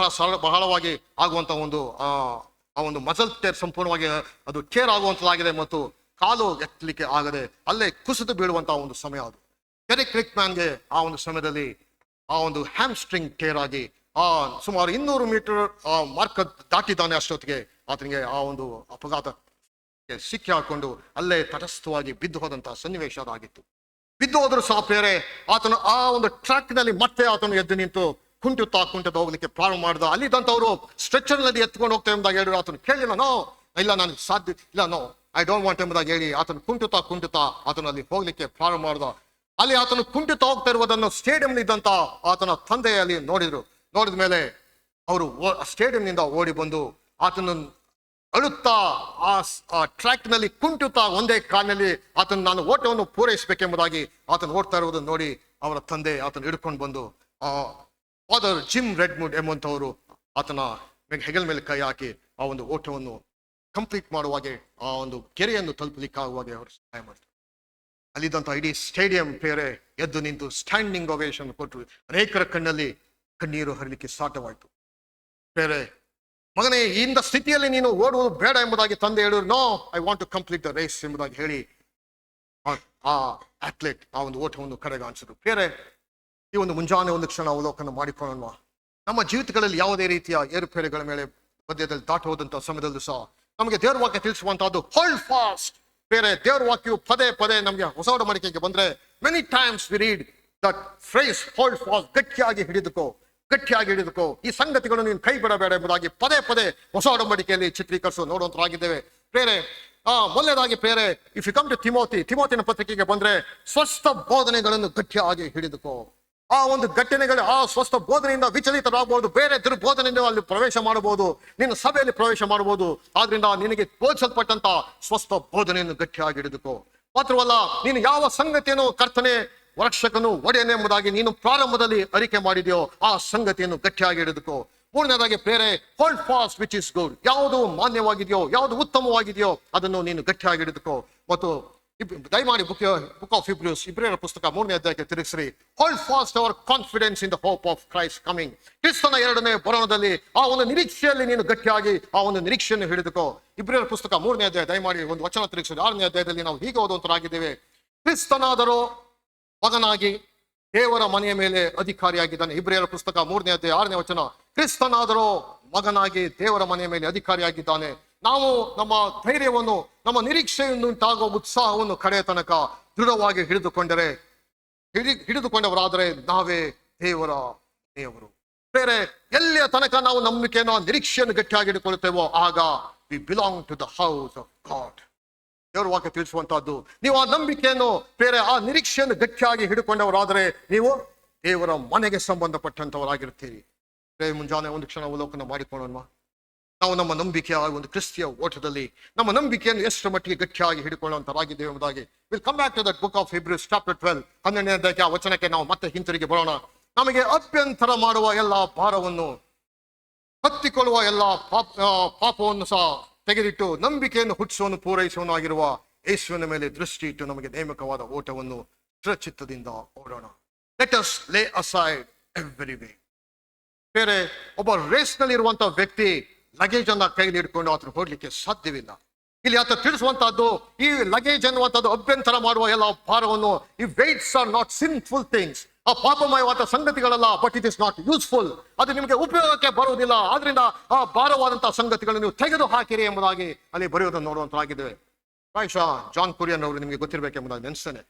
ಬಹಳವಾಗಿ ಆಗುವಂತ ಒಂದು ಮಸಲ್ ಟೇರ್ ಸಂಪೂರ್ಣವಾಗಿ ಅದು ಟೇರ್ ಆಗುವಂತದಾಗಿದೆ ಮತ್ತು ಕಾಲು ಎತ್ತಲಿಕ್ಕೆ ಆಗದೆ ಅಲ್ಲೇ ಕುಸಿದು ಬೀಳುವಂತಹ ಒಂದು ಸಮಯ ಅದು. ಎರಿಕ್ ರಿಕ್ಮ್ಯಾನ್ಗೆ ಆ ಒಂದು ಸಮಯದಲ್ಲಿ ಆ ಒಂದು ಹ್ಯಾಮ್ಸ್ಟ್ರಿಂಗ್ ಟೇರ್ ಆಗಿ ಸುಮಾರು 200 ಮೀಟರ್ ಮಾರ್ಕ್ ದಾಟಿದ್ದಾನೆ. ಅಷ್ಟೊತ್ತಿಗೆ ಆತನಿಗೆ ಆ ಒಂದು ಅಪಘಾತ ಸಿಕ್ಕಿ ಹಾಕೊಂಡು ಅಲ್ಲೇ ತಟಸ್ಥವಾಗಿ ಬಿದ್ದು ಹೋದಂತಹ ಸನ್ನಿವೇಶ ಅದಾಗಿತ್ತು. ಬಿದ್ದು ಹೋದ್ರು ಸಹ ಬೇರೆ ಆತನು ಆ ಒಂದು ಟ್ರ್ಯಾಕ್ ನಲ್ಲಿ ಮತ್ತೆ ಆತನು ಎದ್ದು ನಿಂತು ಕುಂಟುತ್ತಾ ಹೋಗ್ಲಿಕ್ಕೆ ಪ್ರಾರಂಭ ಮಾಡಿದ. ಅಲ್ಲಿದ್ದಂಥವ್ರು ಸ್ಟ್ರೆಚರ್ ನಲ್ಲಿ ಎತ್ಕೊಂಡು ಹೋಗ್ತಾ ಎಂಬುದಾಗಿ ಹೇಳಿದ್ರು. ಆತನು ಕೇಳಿಲ್ಲ, ಇಲ್ಲ ನನಗೆ ಸಾಧ್ಯ ಇಲ್ಲ, ಐ ಡೋಂಟ್ ವಾಂಟ್ ಎಂಬುದಾಗಿ ಹೇಳಿ ಆತನು ಕುಂಟುತ್ತಾ ಆತನು ಅಲ್ಲಿ ಹೋಗ್ಲಿಕ್ಕೆ ಪ್ರಾರಂಭ ಮಾಡಿದ. ಅಲ್ಲಿ ಆತನು ಕುಂಟುತ್ತಾ ಹೋಗ್ತಾ ಇರುವುದನ್ನು ಸ್ಟೇಡಿಯಂ ಇದ್ದಂತ ಆತನ ತಂದೆ ಅಲ್ಲಿ ನೋಡಿದ ಮೇಲೆ ಅವರು ಸ್ಟೇಡಿಯಂನಿಂದ ಓಡಿ ಬಂದು ಆತನ ಅಳುತ್ತಾ ಆ ಟ್ರ್ಯಾಕ್ ನಲ್ಲಿ ಕುಂಟುತ್ತಾ ಒಂದೇ ಕಾಲಿನಲ್ಲಿ ಆತನು ನಾನು ಓಟವನ್ನು ಪೂರೈಸಬೇಕೆಂಬುದಾಗಿ ಆತನು ಓಡ್ತಾ ಇರುವುದನ್ನು ನೋಡಿ ಅವರ ತಂದೆ ಆತನು ಹಿಡ್ಕೊಂಡು ಬಂದು ಫಾದರ್ ಜಿಮ್ ರೆಡ್ಮುಡ್ ಎಂಬಂತವರು ಆತನ ಹೆಗಲ ಮೇಲೆ ಕೈ ಹಾಕಿ ಆ ಒಂದು ಓಟವನ್ನು ಕಂಪ್ಲೀಟ್ ಮಾಡುವಾಗೆ ಆ ಒಂದು ಕೆರೆಯನ್ನು ತಲುಪಲಿಕ್ಕಾಗುವಾಗೆ ಅವರು ಸಹಾಯ ಮಾಡ್ತಾರೆ. ಅಲ್ಲಿದ್ದಂಥ ಇಡೀ ಸ್ಟೇಡಿಯಂ ಬೇರೆ ಎದ್ದು ನಿಂತು ಸ್ಟ್ಯಾಂಡಿಂಗ್ ಓವೇಷನ್ ಕೊಟ್ಟರು. ಅನೇಕರ ಕಣ್ಣಲ್ಲಿ ಕಣ್ಣೀರು ಹರಿಲಿಕ್ಕೆ ಸಾಧ್ಯವಾಯಿತು. ಬೇರೆ ಮಗನೇ, ಇಂದ ಸ್ಥಿತಿಯಲ್ಲಿ ನೀನು ಓಡುವುದು ಬೇಡ ಎಂಬುದಾಗಿ ತಂದೆ ಹೇಳಿದ್ರು. No, I want to complete the race ಎಂಬುದಾಗಿ ಹೇಳಿ ಆ ಅಥ್ಲೆಟ್ ಆ ಒಂದು ಓಟವನ್ನು ಕಡೆಗಾಣಿಸಿದ್ರು. ಬೇರೆ ಈ ಒಂದು ಮುಂಜಾನೆ ಒಂದು ಕ್ಷಣ ಅವಲೋಕನ ಮಾಡಿಕೊಳ್ಳೋಣ. ನಮ್ಮ ಜೀವಿತಗಳಲ್ಲಿ ಯಾವುದೇ ರೀತಿಯ ಏರುಪೇರುಗಳ ಮೇಲೆ ಮಧ್ಯದಲ್ಲಿ ದಾಟಿ ಹೋದಂತಹ ಸಮಯದಲ್ಲೂ ಸಹ ನಮಗೆ ದೇವರ ವಾಕ್ಯ ತಿಳಿಸುವಂತಹದ್ದು ಹೋಲ್ಡ್ ಫಾಸ್ಟ್. ಬೇರೆ ದೇವರ ವಾಕ್ಯವು ಪದೇ ಪದೇ ನಮಗೆ ಹೊಸ ಒಡಂಬಡಿಕೆಗೆ ಬಂದ್ರೆ many times we read that phrase hold fast. ಗಟ್ಟಿಯಾಗಿ ಹಿಡಿದುಕೋ, ಈ ಸಂಗತಿಗಳು ನೀನು ಕೈ ಬಿಡಬೇಡ ಎಂಬುದಾಗಿ ಪದೇ ಪದೇ ಹೊಸ ಒಡಂಬಡಿಕೆಯಲ್ಲಿ ಚಿತ್ರೀಕರಿಸು ನೋಡುವಂತರಾಗಿದ್ದೇವೆ. ಬೇರೆ ಮೊದಲನೇದಾಗಿ ಬೇರೆ ಇಫ್ ಯು ಕಮ್ ಟು ತಿಮೋತಿನ ಪತ್ರಿಕೆಗೆ ಬಂದ್ರೆ ಸ್ವಸ್ಥ ಬೋಧನೆಗಳನ್ನು ಗಟ್ಟಿಯಾಗಿ ಹಿಡಿದುಕೋ. ಆ ಒಂದು ಘಟನೆಗಳು ಆ ಸ್ವಸ್ಥ ಬೋಧನೆಯಿಂದ ವಿಚಲಿತರಾಗಬಹುದು, ಬೇರೆ ದುರ್ಬೋಧನೆಯಿಂದ ಅಲ್ಲಿ ಪ್ರವೇಶ ಮಾಡಬಹುದು, ನಿನ್ನ ಸಭೆಯಲ್ಲಿ ಪ್ರವೇಶ ಮಾಡಬಹುದು. ಆದ್ರಿಂದ ನಿನಗೆ ಬೋಧಿಸಲ್ಪಟ್ಟಂತ ಸ್ವಸ್ಥ ಬೋಧನೆಯನ್ನು ಗಟ್ಟಿಯಾಗಿ ಹಿಡಿದುಕೋ. ಮಾತ್ರವಲ್ಲ, ನೀನು ಯಾವ ಸಂಗತಿಯನ್ನು ಕರ್ತನೆ ರಕ್ಷಕನು ಒಡೆಯನೆಂಬುದಾಗಿ ನೀನು ಪ್ರಾರಂಭದಲ್ಲಿ ಅರಿಕೆ ಮಾಡಿದೆಯೋ ಆ ಸಂಗತಿಯನ್ನು ಗಟ್ಟಿಯಾಗಿ ಹಿಡಿದುಕೋ. ಮೂರನೇದಾಗಿ ಪ್ರೇರೆ, hold fast which is good. ಯಾವುದು ಮಾನ್ಯವಾಗಿದೆಯೋ, ಯಾವುದು ಉತ್ತಮವಾಗಿದೆಯೋ ಅದನ್ನು ನೀನು ಗಟ್ಟಿಯಾಗಿ ಹಿಡಿದುಕೋ. ಮತ್ತು ದಯಮಾಡಿ ಬುಕ್ ಆಫ್ ಹಿಬ್ರೂಸ್, ಇಬ್ರಿಯರ ಪುಸ್ತಕ 3ನೇ ಅಧ್ಯಾಯಕ್ಕೆ ತಿರುಗಿಸ್ರಿ. Hold fast our confidence in the hope of Christ coming. ಕ್ರಿಸ್ತನ 2ನೇ ಬರೋಣದಲ್ಲಿ ಆ ಒಂದು ನಿರೀಕ್ಷೆಯಲ್ಲಿ ನೀನು ಗಟ್ಟಿಯಾಗಿ ಆ ಒಂದು ನಿರೀಕ್ಷೆಯನ್ನು ಹಿಡಿದುಕೋ. ಇಬ್ರಿಯರ ಪುಸ್ತಕ 3ನೇ ಅಧ್ಯಾಯ, ದಯಮಾಡಿ ಒಂದು ವಚನ ತಿರುಗಿಸಿ. 6ನೇ ಅಧ್ಯಾಯದಲ್ಲಿ ನಾವು ಹೀಗೆ ಓದುವಂತರಾಗಿದ್ದೇವೆ. ಕ್ರಿಸ್ತನಾದರೂ ಮಗನಾಗಿ ದೇವರ ಮನೆಯ ಮೇಲೆ ಅಧಿಕಾರಿಯಾಗಿದ್ದಾನೆ. ಇಬ್ರಿಯರ ಪುಸ್ತಕ 3ನೇ ಅಧ್ಯಾಯ 6ನೇ ವಚನ. ಕ್ರಿಸ್ತನಾದರೂ ಮಗನಾಗಿ ದೇವರ ಮನೆಯ ಮೇಲೆ ಅಧಿಕಾರಿಯಾಗಿದ್ದಾನೆ. ನಾವು ನಮ್ಮ ಧೈರ್ಯವನ್ನು, ನಮ್ಮ ನಿರೀಕ್ಷೆಯನ್ನು ಉಂಟಾಗುವ ಉತ್ಸಾಹವನ್ನು ಕಡೆಯ ತನಕ ದೃಢವಾಗಿ ಹಿಡಿದುಕೊಂಡವರಾದರೆ ನಾವೇ ದೇವರ ಮನೆಯವರು. ಬೇರೆ ಎಲ್ಲಿಯ ತನಕ ನಾವು ನಂಬಿಕೆಯನ್ನು, ನಿರೀಕ್ಷೆಯನ್ನು ಗಟ್ಟಿಯಾಗಿ ಹಿಡಿದುಕೊಳ್ಳುತ್ತೇವೋ ಆಗ we belong to the house of God. ದೇವರ ವಾಕ್ಯ ತಿಳಿಸುವಂತಹದ್ದು, ನೀವು ಆ ನಂಬಿಕೆಯನ್ನು, ಬೇರೆ ಆ ನಿರೀಕ್ಷೆಯನ್ನು ಗಟ್ಟಿಯಾಗಿ ಹಿಡಿದುಕೊಂಡವರಾದರೆ ನೀವು ದೇವರ ಮನೆಗೆ ಸಂಬಂಧಪಟ್ಟಂತವರಾಗಿರ್ತೀರಿ. ಮುಂಜಾನೆ ಒಂದು ಕ್ಷಣ ಅವಲೋಕನ ಮಾಡಿಕೊಳ್ಳೋಣ. ನಾವು ನಮ್ಮ ನಂಬಿಕೆಯ ಒಂದು ಕ್ರಿಸ್ತಿಯ ಓಟದಲ್ಲಿ ನಮ್ಮ ನಂಬಿಕೆಯನ್ನು ಎಷ್ಟು ಮಟ್ಟಿಗೆ ಗಟ್ಟಿಯಾಗಿ ಹಿಡಿಕೊಳ್ಳುವಂತರಾಗಿದ್ದೇವೆ ಎಂಬುದಾಗಿ. Will come back to that book of Hebrews chapter 12, 12ನೇ ಅಧ್ಯಾಯಕ್ಕೆ ಆ ವಚನಕ್ಕೆ ನಾವು ಮತ್ತೆ ಹಿಂತಿರುಗಿ ಬರೋಣ. ನಮಗೆ ಅಭ್ಯಂತರ ಮಾಡುವ ಎಲ್ಲ ಭಾರವನ್ನು, ಹತ್ತಿಕೊಳ್ಳುವ ಎಲ್ಲ ಪಾಪವನ್ನು ಸಹ ತೆಗೆದಿಟ್ಟು ನಂಬಿಕೆಯನ್ನು ಹುಟ್ಟಿಸುವನು ಪೂರೈಸುವನು ಆಗಿರುವ ಯೇಸುವಿನ ಮೇಲೆ ದೃಷ್ಟಿ ಇಟ್ಟು ನಮಗೆ ನೇಮಕವಾದ ಓಟವನ್ನು ಚಿತ್ತದಿಂದ ಓಡೋಣ. ಲೆಟ್ ಅಸ್ ಲೇ ಅಸೈಡ್ ಎವ್ರಿ ವೇ. ಬೇರೆ ಒಬ್ಬ ರೇಸ್ನಲ್ಲಿ ಇರುವಂತಹ ವ್ಯಕ್ತಿ ಲಗೇಜ್ ಅನ್ನ ಕೈಲಿ ಹಿಡ್ಕೊಂಡು ಆತನು ಹೋಗ್ಲಿಕ್ಕೆ ಸಾಧ್ಯವಿಲ್ಲ. ಇಲ್ಲಿ ಆತ ತಿಳಿಸುವಂತಹದ್ದು, ಈ ಲಗೇಜ್ ಅನ್ನುವಂಥದ್ದು ಅಭ್ಯಂತರ ಮಾಡುವ ಎಲ್ಲ ಭಾರವನ್ನು, ಈ weights are not sinful things. ಆ ಪಾಪಮಯವಾದ ಸಂಗತಿಗಳಲ್ಲ, but it is not useful. ಅದು ನಿಮಗೆ ಉಪಯೋಗಕ್ಕೆ ಬರುವುದಿಲ್ಲ. ಆದ್ರಿಂದ ಆ ಭಾರವಾದಂತಹ ಸಂಗತಿಗಳನ್ನು ನೀವು ತೆಗೆದು ಹಾಕಿರಿ ಎಂಬುದಾಗಿ ಅಲ್ಲಿ ಬರೆಯೋದನ್ನು ನೋಡುವಂತಾಗಿದ್ದೇವೆ. ಪ್ರಾಯಶಃ ಜಾನ್ ಕುರಿಯನ್ ಅವರು ನಿಮಗೆ ಗೊತ್ತಿರಬೇಕೆಂಬುದಾಗಿ ನೆನೆಸ್ತೇನೆ.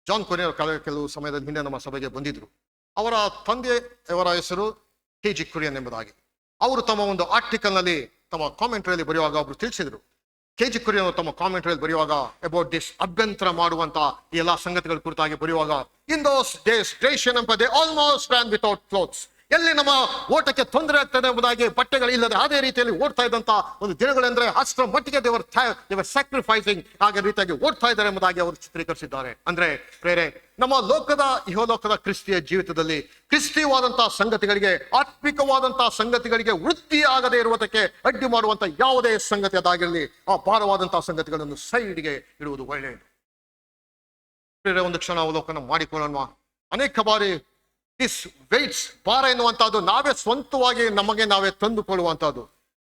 ಜಾನ್ ಕುರಿಯನ್ ಕೆಲವು ಸಮಯದಲ್ಲಿ ಹಿಂದೆ ನಮ್ಮ ಸಭೆಗೆ ಬಂದಿದ್ರು. ಅವರ ತಂದೆಯವರ ಹೆಸರು KG ಕುರಿಯನ್ ಎಂಬುದಾಗಿ. ಅವರು ತಮ್ಮ ಒಂದು ಆರ್ಟಿಕಲ್ ನಲ್ಲಿ, ತಮ್ಮ ಕಾಮೆಂಟ್ರಿಯಲ್ಲಿ ಬರೆಯುವಾಗ ಒಬ್ರು ತಿಳಿಸಿದ್ರು. KG ಕುರಿಯನ್ ತಮ್ಮ ಕಾಮೆಂಟ್ರಿಯಲ್ಲಿ ಬರೆಯುವಾಗ ಅಬೌಟ್ ದಿಸ್ ಅಭ್ಯಂತರ ಮಾಡುವಂತ ಈ ಎಲ್ಲಾ ಸಂಗತಿಗಳ ಕುರಿತಾಗಿ ಬರೆಯುವಾಗ, in those days Gratian Empire they almost ran without clothes. ಎಲ್ಲಿ ನಮ್ಮ ಓಟಕ್ಕೆ ತೊಂದರೆ ಆಗ್ತದೆ ಎಂಬುದಾಗಿ ಬಟ್ಟೆಗಳಿಲ್ಲದೆ ಅದೇ ರೀತಿಯಲ್ಲಿ ಓಡ್ತಾ ಇದ್ದಂತ ಒಂದು ದಿನಗಳೆಂದ್ರೆ ಅಷ್ಟರ ಮಟ್ಟಿಗೆ ದೇವರ್ ಸ್ಯಾಕ್ರಿಫೈಸಿಂಗ್ ಆಗ ರೀತಿಯಾಗಿ ಓಡ್ತಾ ಇದ್ದಾರೆ ಎಂಬುದಾಗಿ ಅವರು ಚಿತ್ರೀಕರಿಸಿದ್ದಾರೆ. ಅಂದ್ರೆ ಪ್ರೇರೆ, ನಮ್ಮ ಲೋಕದ ಇಹಲೋಕದ ಕ್ರಿಸ್ತಿಯ ಜೀವಿತದಲ್ಲಿ ಕ್ರಿಸ್ತಿಯವಾದಂತಹ ಸಂಗತಿಗಳಿಗೆ, ಆತ್ಮಿಕವಾದಂತಹ ಸಂಗತಿಗಳಿಗೆ ವೃದ್ಧಿ ಆಗದೆ ಇರುವುದಕ್ಕೆ ಅಡ್ಡಿ ಮಾಡುವಂತ ಯಾವುದೇ ಸಂಗತಿ ಅದಾಗಿರಲಿ, ಆ ಭಾರವಾದಂತಹ ಸಂಗತಿಗಳನ್ನು ಸೈಡ್ಗೆ ಇಡುವುದು ಒಳ್ಳೆಯದು. ಪ್ರೇರೆ, ಒಂದು ಕ್ಷಣ ಅವಲೋಕನ ಮಾಡಿಕೊಳ್ಳೋಣ. ಅನೇಕ ಬಾರಿ ದಿಸ್ ವೇಟ್ಸ್, ಭಾರ ಎನ್ನುವಂತಹದ್ದು ನಾವೇ ಸ್ವಂತವಾಗಿ ನಮಗೆ ನಾವೇ ತಂದುಕೊಳ್ಳುವಂತಹದ್ದು.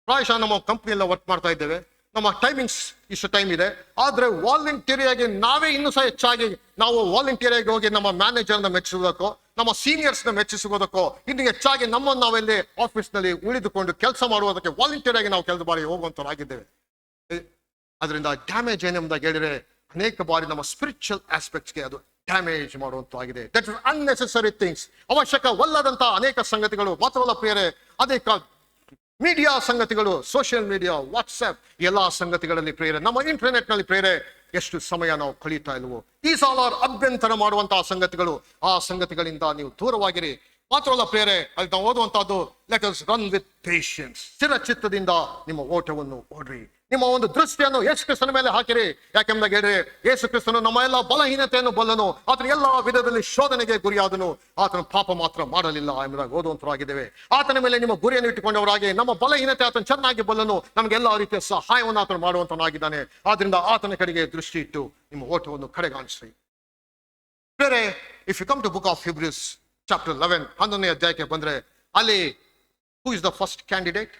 ಪ್ರಾಯಶಃ ನಮ್ಮ ಕಂಪ್ನಿಯೆಲ್ಲ ವರ್ಕ್ ಮಾಡ್ತಾ ಇದ್ದೇವೆ, ನಮ್ಮ ಟೈಮಿಂಗ್ಸ್ ಇಷ್ಟು ಟೈಮ್ ಇದೆ. ಆದ್ರೆ ವಾಲಂಟಿಯರಿಯಾಗಿ ನಾವೇ ಇನ್ನೂ ಸಹ ಹೆಚ್ಚಾಗಿ ನಾವು ವಾಲಂಟಿಯರಿಯಾಗಿ ಹೋಗಿ ನಮ್ಮ ಮ್ಯಾನೇಜರ್ನ ಮೆಚ್ಚಿಸೋದಕ್ಕೋ, ನಮ್ಮ ಸೀನಿಯರ್ಸ್ನ ಮೆಚ್ಚಿಸುವುದಕ್ಕೋ, ಇನ್ನು ಹೆಚ್ಚಾಗಿ ನಮ್ಮನ್ನು ನಾವೆಲ್ಲಿ ಆಫೀಸ್ನಲ್ಲಿ ಉಳಿದುಕೊಂಡು ಕೆಲಸ ಮಾಡುವುದಕ್ಕೆ ವಾಲಂಟಿಯರ್ ಆಗಿ ನಾವು ಕೆಲವು ಬಾರಿ ಹೋಗುವಂತರಾಗಿದ್ದೇವೆ. ಅದರಿಂದ ಡ್ಯಾಮೇಜ್ ಏನೆಂಬುದಾಗಿ ಹೇಳಿದ್ರೆ, ಅನೇಕ ಬಾರಿ ನಮ್ಮ ಸ್ಪಿರಿಚುವಲ್ ಆಸ್ಪೆಕ್ಟ್ಸ್ಗೆ ಅದು ಡ್ಯಾಮೇಜ್ ಮಾಡುವಂತಾಗಿದೆ. ದಟ್ ಇಸ್ ಅನ್ನೆಸೆಸರಿ ಥಿಂಗ್ಸ್, ಅವಶ್ಯಕವಲ್ಲದಂತಹ ಅನೇಕ ಸಂಗತಿಗಳು. ಮಾತ್ರವಲ್ಲ ಪ್ರಿಯರೇ, ಅನೇಕ ಮೀಡಿಯಾ ಸಂಗತಿಗಳು, ಸೋಷಿಯಲ್ ಮೀಡಿಯಾ, ವಾಟ್ಸ್ಆಪ್, ಎಲ್ಲಾ ಸಂಗತಿಗಳಲ್ಲಿ ಪ್ರಿಯರೇ, ನಮ್ಮ ಇಂಟರ್ನೆಟ್ ನಲ್ಲಿ ಪ್ರಿಯರೇ ಎಷ್ಟು ಸಮಯ ನಾವು ಕಳೀತಾ ಇಲ್ವೋ. ಈ ಸಾಲ ಅಭ್ಯಂತರ ಮಾಡುವಂತಹ ಸಂಗತಿಗಳು, ಆ ಸಂಗತಿಗಳಿಂದ ನೀವು ದೂರವಾಗಿರಿ. ಮಾತ್ರವಲ್ಲ ಪ್ರಿಯರೇ, ಅಲ್ಲಿ ನಾವು ಓದುವಂತಹದ್ದು, let us run with patience. ಚಿತ್ತದಿಂದ ನಿಮ್ಮ ಓಟವನ್ನು ಓಡ್ರಿ. ನಿಮ್ಮ ಒಂದು ದೃಷ್ಟಿಯನ್ನು ಯೇಸು ಕ್ರಿಸ್ತನ ಮೇಲೆ ಹಾಕಿರಿ. ಯಾಕೆಂಬುದಾಗಿ ಹೇಳಿದ್ರೆ, ಯೇಸು ಕ್ರಿಸ್ತನು ನಮ್ಮ ಎಲ್ಲ ಬಲಹೀನತೆಯನ್ನು ಬಲ್ಲನು, ಆತನ ಎಲ್ಲ ವಿಧದಲ್ಲಿ ಶೋಧನೆಗೆ ಗುರಿಯಾದನು, ಆತನ ಪಾಪ ಮಾತ್ರ ಮಾಡಲಿಲ್ಲ ಎಂಬುದಾಗಿ ಓದುವಂತರಾಗಿದ್ದೇವೆ. ಆತನ ಮೇಲೆ ನಿಮ್ಮ ಗುರಿಯನ್ನು ಇಟ್ಟುಕೊಂಡವರಾಗಿ, ನಮ್ಮ ಬಲಹೀನತೆ ಆತನ ಚೆನ್ನಾಗಿ ಬಲ್ಲನು, ನಮಗೆಲ್ಲ ರೀತಿಯ ಸಹಾಯವನ್ನು ಆತನು ಮಾಡುವಂತನಾಗಿದ್ದಾನೆ. ಆದ್ರಿಂದ ಆತನ ಕಡೆಗೆ ದೃಷ್ಟಿ ಇಟ್ಟು ನಿಮ್ಮ ಓಟವನ್ನು ಕಡೆಗಾಣಿಸ್ರಿ. ಬೇರೆ, if you come to book of Hebrews chapter 11, 11ನೇ ಅಧ್ಯಾಯಕ್ಕೆ ಬಂದ್ರೆ, ಅಲ್ಲಿ who is the first candidate?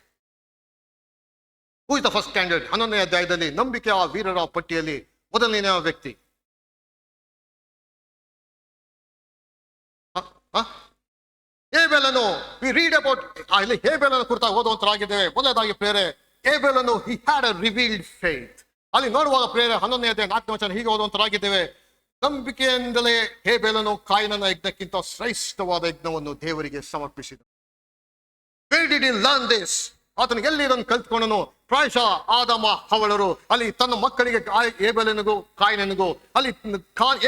Who is the first candidate? 11ನೇ ಅಧ್ಯಾಯದಲ್ಲಿ ನಂಬಿಕೆಯ ವೀರರ ಪಟ್ಟಿಯಲ್ಲಿ ಮೊದಲನೇ ವ್ಯಕ್ತಿ ಹೇಬೆಲನು. ವಿ ರೀಡ್ ಅಬೌಟ್, ಇಲ್ಲಿ ಹೇಬೆಲನ ಕುರಿತಾಗಿ ಓದುವಂತರಾಗಿದ್ದೇವೆ. ಮೊದಲದಾಗಿ ಪ್ರೇರೆ, ಹೇಬೆಲನು he had a revealed faith. ಅಲ್ಲಿ ನೋಡುವಾಗ ಪ್ರೇರೆ 11ನೇ ಅಧ್ಯಾಯ 4ನೇ ವಚನ ಹೀಗೆ ಓದುವಂತರಾಗಿದ್ದೇವೆ. ನಂಬಿಕೆಯಿಂದಲೇ ಹೇಬೆಲನು ಕಾಯಿನನ ಯಜ್ಞಕ್ಕಿಂತ ಶ್ರೇಷ್ಠವಾದ ಯಜ್ಞವನ್ನು ದೇವರಿಗೆ ಸಮರ್ಪಿಸಿದನು. Where did he learn this? ಆತನು ಎಲ್ಲಿ ಇದನ್ನು ಕಲ್ತ್ಕೊಂಡನು? ಪ್ರಾಯಶಃ ಆದಮ ಹವಳರು ಅಲ್ಲಿ ತನ್ನ ಮಕ್ಕಳಿಗೆ, ಹೇಬೆಲನಿಗೂ ಕಾಯಿನನಿಗೂ ಅಲ್ಲಿ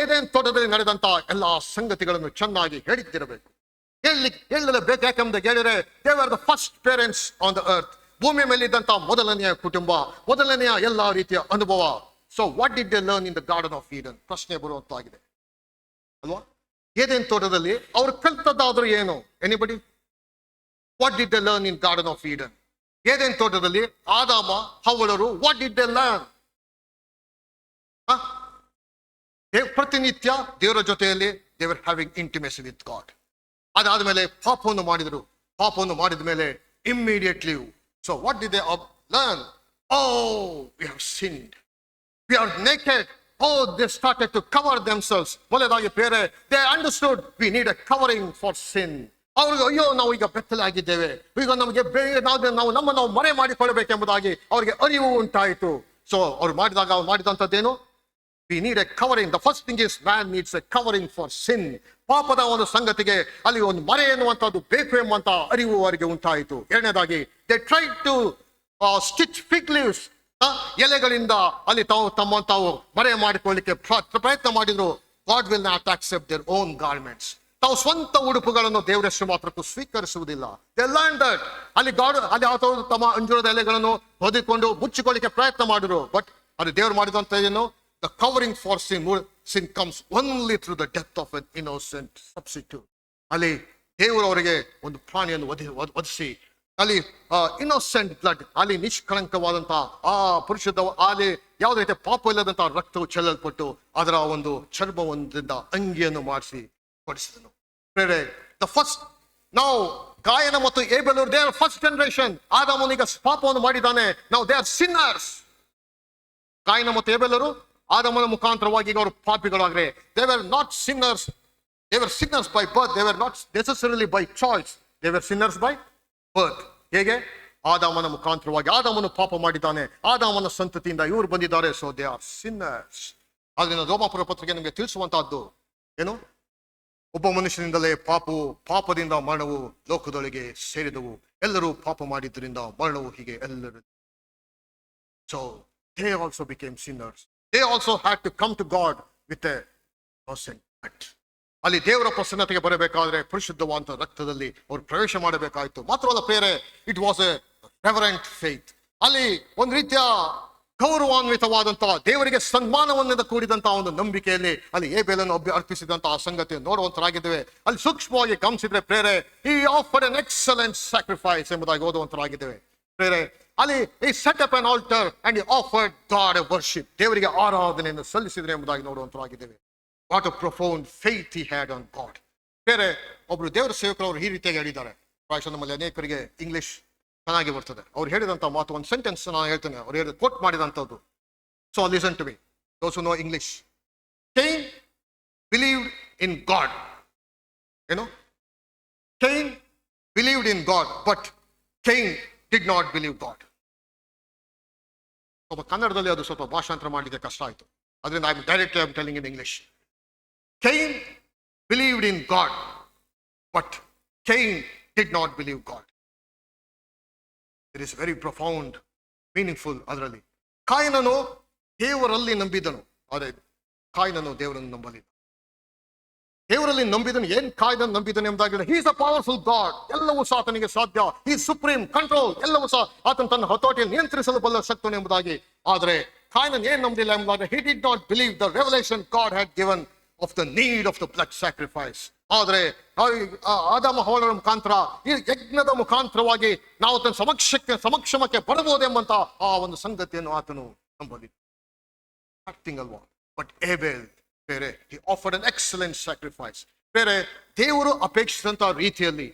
ಏದೇನ್ ತೋಟದಲ್ಲಿ ನಡೆದಂತ ಎಲ್ಲಾ ಸಂಗತಿಗಳನ್ನು ಚೆನ್ನಾಗಿ ಹೇಳಿದ್ದಿರಬೇಕು, ಹೇಳಲೇಬೇಕು. ಯಾಕೆಂದ್ರೆ ಹೇಳಿದ್ರೆ, they are the first parents on the earth. ಭೂಮಿಯ ಮೇಲೆ ಇದ್ದಂತ ಮೊದಲನೆಯ ಕುಟುಂಬ, ಮೊದಲನೆಯ ಎಲ್ಲಾ ರೀತಿಯ ಅನುಭವ. So what did they learn in the garden of Eden? ಪ್ರಶ್ನೆ ಬರುವಂತಾಗಿದೆ ಅಲ್ವಾ? ಏದೇನ್ ತೋಟದಲ್ಲಿ ಅವ್ರು ಕಲ್ತದ್ದಾದ್ರೂ ಏನು? Anybody? What did they learn in garden of Eden? Eden ತೋಟದಲ್ಲಿ ಆದಾಮ ಹವ್ವಳರು ವಾಟ್ ಡಿಡ್ ದೇ ಲರ್ನ್? ಪ್ರತಿನಿತ್ಯ ದೇವರ ಜೊತೆಯಲ್ಲಿ they were having intimacy with god. ಅದಾದ್ಮೇಲೆ ಪಾಪವನ್ನು ಮಾಡಿದ್ರು. ಪಾಪವನ್ನು ಮಾಡಿದ ಮೇಲೆ immediately so what did they learn? Oh we have sinned, we are naked. Oh, they started to cover themselves. ಮೊದಲಾಗಿ ಬೇರೆ they understood we need a covering for sin. ಅವ್ರಿಗೆ ಅಯ್ಯೋ ನಾವು ಈಗ ಬೆತ್ತಲಾಗಿದ್ದೇವೆ, ಈಗ ನಮಗೆ ನಾವು ನಮ್ಮನ್ನು ಮರೆ ಮಾಡಿಕೊಳ್ಳಬೇಕೆಂಬುದಾಗಿ ಅವರಿಗೆ ಅರಿವು ಉಂಟಾಯಿತು. ಸೊ ಅವ್ರು ಮಾಡಿದಂಥದ್ದೇನು? we need a covering. The first thing is man needs a covering for sin. ಪಾಪದ ಒಂದು ಸಂಗತಿಗೆ ಅಲ್ಲಿ ಒಂದು ಮರೆ ಎನ್ನುವಂಥದ್ದು ಬೇಕು ಎಂಬಂತ ಅರಿವು ಅವರಿಗೆ ಉಂಟಾಯಿತು. ಎರಡನೇದಾಗಿ they tried to stitch fig leaves, ಎಲೆಗಳಿಂದ ಅಲ್ಲಿ ತಾವು ಮರೆ ಮಾಡಿಕೊಳ್ಳಿಕ್ಕೆ ಪ್ರಯತ್ನ ಮಾಡಿದ್ರು. God will not accept their own garments. ತಾವು ಸ್ವಂತ ಉಡುಪುಗಳನ್ನು ದೇವರ ಹೆಸರು ಮಾತ್ರಕ್ಕೂ ಸ್ವೀಕರಿಸುವುದಿಲ್ಲ. They learned that. ಅಲ್ಲಿ ತಮ್ಮ ಅಂಜೂರದ ಎಲೆಗಳನ್ನು ಹೊದಿಕೊಂಡು ಮುಚ್ಚಿಕೊಳ್ಳಿಕ್ಕೆ ಪ್ರಯತ್ನ ಮಾಡಿದ್ರು. ಬಟ್ ಅದು ದೇವರು ಮಾಡಿದಂತ ಏನು? The covering for sin comes only through the death of an innocent substitute. ಅಲ್ಲಿ ದೇವರು ಅವರಿಗೆ ಒಂದು ಪ್ರಾಣಿಯನ್ನು ವಧಿಸಿ ಅಲ್ಲಿ ಇನ್ನೋಸೆಂಟ್ ಬ್ಲಡ್, ಅಲ್ಲಿ ನಿಷ್ಕಳಂಕವಾದಂತಹ ಆ ಪರಿಶುದ್ಧ ಅಲ್ಲಿ ಯಾವುದೇ ರೀತಿಯ ಪಾಪ ಇಲ್ಲದಂತಹ ರಕ್ತವು ಚೆಲ್ಲಲ್ಪಟ್ಟು ಅದರ ಒಂದು ಚರ್ಮವೊಂದರಿಂದ ಅಂಗಿಯನ್ನು ಮಾಡಿಸಿ ಕೊಡಿಸಿದನು. ದ ಫಸ್ಟ್ ನಾವು ಕಾಯನ ಮತ್ತು ಏಬೆಲರು ದೇ ಆರ್ ಫಸ್ಟ್ ಜನರೇಷನ್. ಆದಾಮನಿಗ ಪಾಪವನ್ನು ಮಾಡಿದ್ದಾನೆ. ನಾವು ದೇ ಆರ್ ಸಿನ್ನರ್ಸ್. ಕಾಯನ ಮತ್ತು ಏಬೆಲರು ಆದಾಮನ ಮುಖಾಂತರವಾಗಿ ಈಗ ಅವರು ಪಾಪಿಗಳಾಗ್ರೆ. They were not sinners. They were sinners by birth. They were not necessarily by choice. They were sinners by birth. ಹೇಗೆ? ಆದಾಮನ ಮುಖಾಂತರವಾಗಿ. ಆದಾಮನು ಪಾಪ ಮಾಡಿದ್ದಾನೆ, ಆದಾಮನ ಸಂತತಿಯಿಂದ ಇವರು ಬಂದಿದ್ದಾರೆ. So they are sinners. ಅದರಿಂದ ರೋಮಾಪುರ ಪತ್ರಿಕೆ ನಮಗೆ ತಿಳಿಸುವಂತಹದ್ದು ಏನು? ಒಬ್ಬ ಮನುಷ್ಯನಿಂದಲೇ ಪಾಪದಿಂದ ಮರಣವು ಲೋಕದೊಳಗೆ ಸೇರಿದವು, ಎಲ್ಲರೂ ಪಾಪ ಮಾಡಿದ್ದರಿಂದ ಮರಣವು ಹೀಗೆ ಎಲ್ಲರೂ. So they also became sinners. They also had to come to God with a innocent act. ಅಲ್ಲಿ ದೇವರ ಪ್ರಸನ್ನತೆಗೆ ಬರಬೇಕಾದ್ರೆ ಪರಿಶುದ್ಧವಾದ ರಕ್ತದಲ್ಲಿ ಅವರು ಪ್ರವೇಶ ಮಾಡಬೇಕಾಯಿತು. ಮಾತ್ರವಲ್ಲ ಪ್ರಿಯರೇ, it was A reverend faith. ಅಲ್ಲಿ ಒಂದು ರೀತಿಯ ಗೌರವಾನ್ವಿತವಾದಂತಹ ದೇವರಿಗೆ ಸನ್ಮಾನವನ್ನಿಂದ ಕೂಡಿದಂತಹ ಒಂದು ನಂಬಿಕೆಯಲ್ಲಿ ಅಲ್ಲಿ ಏಬೇಲನ್ನು ಅರ್ಪಿಸಿದಂತಹ ಸಂಗತಿ ನೋಡುವಂತರಾಗಿದ್ದೇವೆ. ಅಲ್ಲಿ ಸೂಕ್ಷ್ಮವಾಗಿ ಗಮನಿಸಿದ್ರೆ ಪ್ರೇರೆ, he offered an excellent sacrifice ಎಂಬುದಾಗಿ ಓದುವಂತರಾಗಿದ್ದೇವೆ. ಪ್ರೇರೆ, ಅಲ್ಲಿ he set up an altar and he offered God a worship. ದೇವರಿಗೆ ಆರಾಧನೆಯನ್ನು ಸಲ್ಲಿಸಿದ್ರೆ ಎಂಬುದಾಗಿ ನೋಡುವಂತರಾಗಿದ್ದೇವೆ. What a profound faith he had on God. ಬೇರೆ ಒಬ್ರು ದೇವರ ಸೇವಕರು ಅವರು ಈ ರೀತಿಯಾಗಿ ಹೇಳಿದ್ದಾರೆ. ಪ್ರಾಯಶಃ ನಮ್ಮಲ್ಲಿ ಅನೇಕರಿಗೆ ಇಂಗ್ಲಿಷ್ ಚೆನ್ನಾಗಿ ಬರ್ತದೆ. ಅವ್ರು ಹೇಳಿದಂಥ ಮಾತು ಒಂದು ಸೆಂಟೆನ್ಸ್ ನಾನು ಹೇಳ್ತೇನೆ. ಅವ್ರು ಕೋಟ್ ಮಾಡಿದಂಥದ್ದು. So listen to me, those who know English. Cain believed in God. ಏನು? Cain believed in God, but Cain did not believe God. ಸ್ವಲ್ಪ ಕನ್ನಡದಲ್ಲಿ ಅದು ಸ್ವಲ್ಪ ಭಾಷಾಂತರ ಮಾಡಲಿಕ್ಕೆ ಕಷ್ಟ ಆಯಿತು. ಅದರಿಂದ I'm telling in English. Cain believed in God, but Cain did not believe God. It is very profound, meaningful ಅದರಲ್ಲಿ. ಕಾಯಿನನು ದೇವರಲ್ಲಿ ನಂಬಿದನು, ಆದರೆ ಕಾಯಿನನು ದೇವರನ್ನು ನಂಬಲಿಲ್ಲ. ದೇವರಲ್ಲಿ ನಂಬಿದನು. ಏನ್ ಕಾಯಿನನ್ನು ನಂಬಿದನು ಎಂಬುದಾಗಿ, he is a powerful God. ಎಲ್ಲವೂ ಸಹ ಆತನಿಗೆ ಸಾಧ್ಯ. he is supreme control. ಎಲ್ಲವೂ ಸಹ ಆತನ ತನ್ನ ಹತೋಟಿಯನ್ನು ನಿಯಂತ್ರಿಸಲು ಬಲ್ಲ ಶಕ್ತನು ಎಂಬುದಾಗಿ. ಆದರೆ ಕಾಯಿನನು ಏನ್ ನಂಬಿಲ್ಲ ಎಂಬುದಾಗಿ, he did not believe the revelation God had given of the need of the blood sacrifice. ಆದರೆ ಆದಾಮ ಹವ್ವಳರ ಮುಖಾಂತರ ಈ ಯಜ್ಞದ ಮುಖಾಂತರವಾಗಿ ನಾವು ತನ್ನ ಸಮಕ್ಷಮಕ್ಕೆ ಬರಬಹುದೆಂಬಂತ ಆ ಒಂದು ಸಂಗತಿಯನ್ನು ಆತನು ನಂಬಲಿಲ್ಲ. ಅಲ್ವಾ? ಬಟ್ ಏಬೇಲ್ ಬೇರೆ, he offered an excellent sacrifice. ಬೇರೆ ದೇವರು ಅಪೇಕ್ಷಿಸಿದಂತ ರೀತಿಯಲ್ಲಿ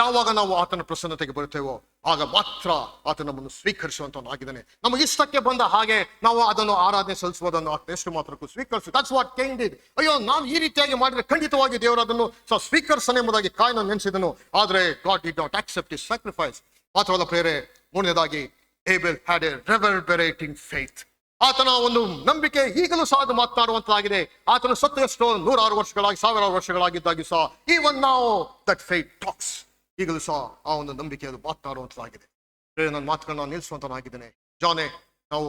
ಯಾವಾಗ ನಾವು ಆತನ ಪ್ರಸನ್ನತೆಗೆ ಬರುತ್ತೇವೋ ಆಗ ಮಾತ್ರ ಆತ ನಮ್ಮನ್ನು ಸ್ವೀಕರಿಸುವಂತನಾಗಿದ್ದಾನೆ. ನಮಗೆ ಇಷ್ಟಕ್ಕೆ ಬಂದ ಹಾಗೆ ನಾವು ಅದನ್ನು ಆರಾಧನೆ ಸಲ್ಲಿಸುವುದನ್ನು ಆತ ಎಷ್ಟು ಮಾತ್ರಕ್ಕೂ ಸ್ವೀಕರಿಸು. That's what Cain did. ಅಯ್ಯೋ ನಾವು ಈ ರೀತಿಯಾಗಿ ಮಾಡಿದ್ರೆ ಖಂಡಿತವಾಗಿ ದೇವರು ಅದನ್ನು ಸ್ವೀಕರಿಸನೆ ಎಂಬುದಾಗಿ ಕಾಯಿನ ನೆನೆಸಿದನು. ಆದರೆ god did not accept his sacrifice. ಮಾತ್ರವಲ್ಲ ಪ್ರೇರೆ, ಮೂರನೇದಾಗಿ ಏಬೆಲ್ ಹ್ಯಾಡ್ ಎ ರೆವರ್ಬರೇಟಿಂಗ್ ಫೇತ್. ಆತನ ಒಂದು ನಂಬಿಕೆ ಈಗಲೂ ಸಹ ಅದು ಮಾತನಾಡುವಂತಾಗಿದೆ. ಆತನ ಸತ್ತು ಎಷ್ಟೋ 100 ವರ್ಷಗಳಾಗಿ 1000 ವರ್ಷಗಳಾಗಿದ್ದಾಗಿ ಸಹ ಈವನ್ ನಾವು ದಟ್ ಫೇತ್ ಟಾಕ್ಸ್. ಈಗಲೂ ಸಹ ಆ ಒಂದು ನಂಬಿಕೆ ಅದು ಮಾತನಾಡುವಂಥದ್ದಾಗಿದೆ. ನನ್ನ ಮಾತುಗಳನ್ನ ನಿಲ್ಲಿಸುವಂತನಾಗಿದ್ದೇನೆ. ಜಾನೆ, ನಾವು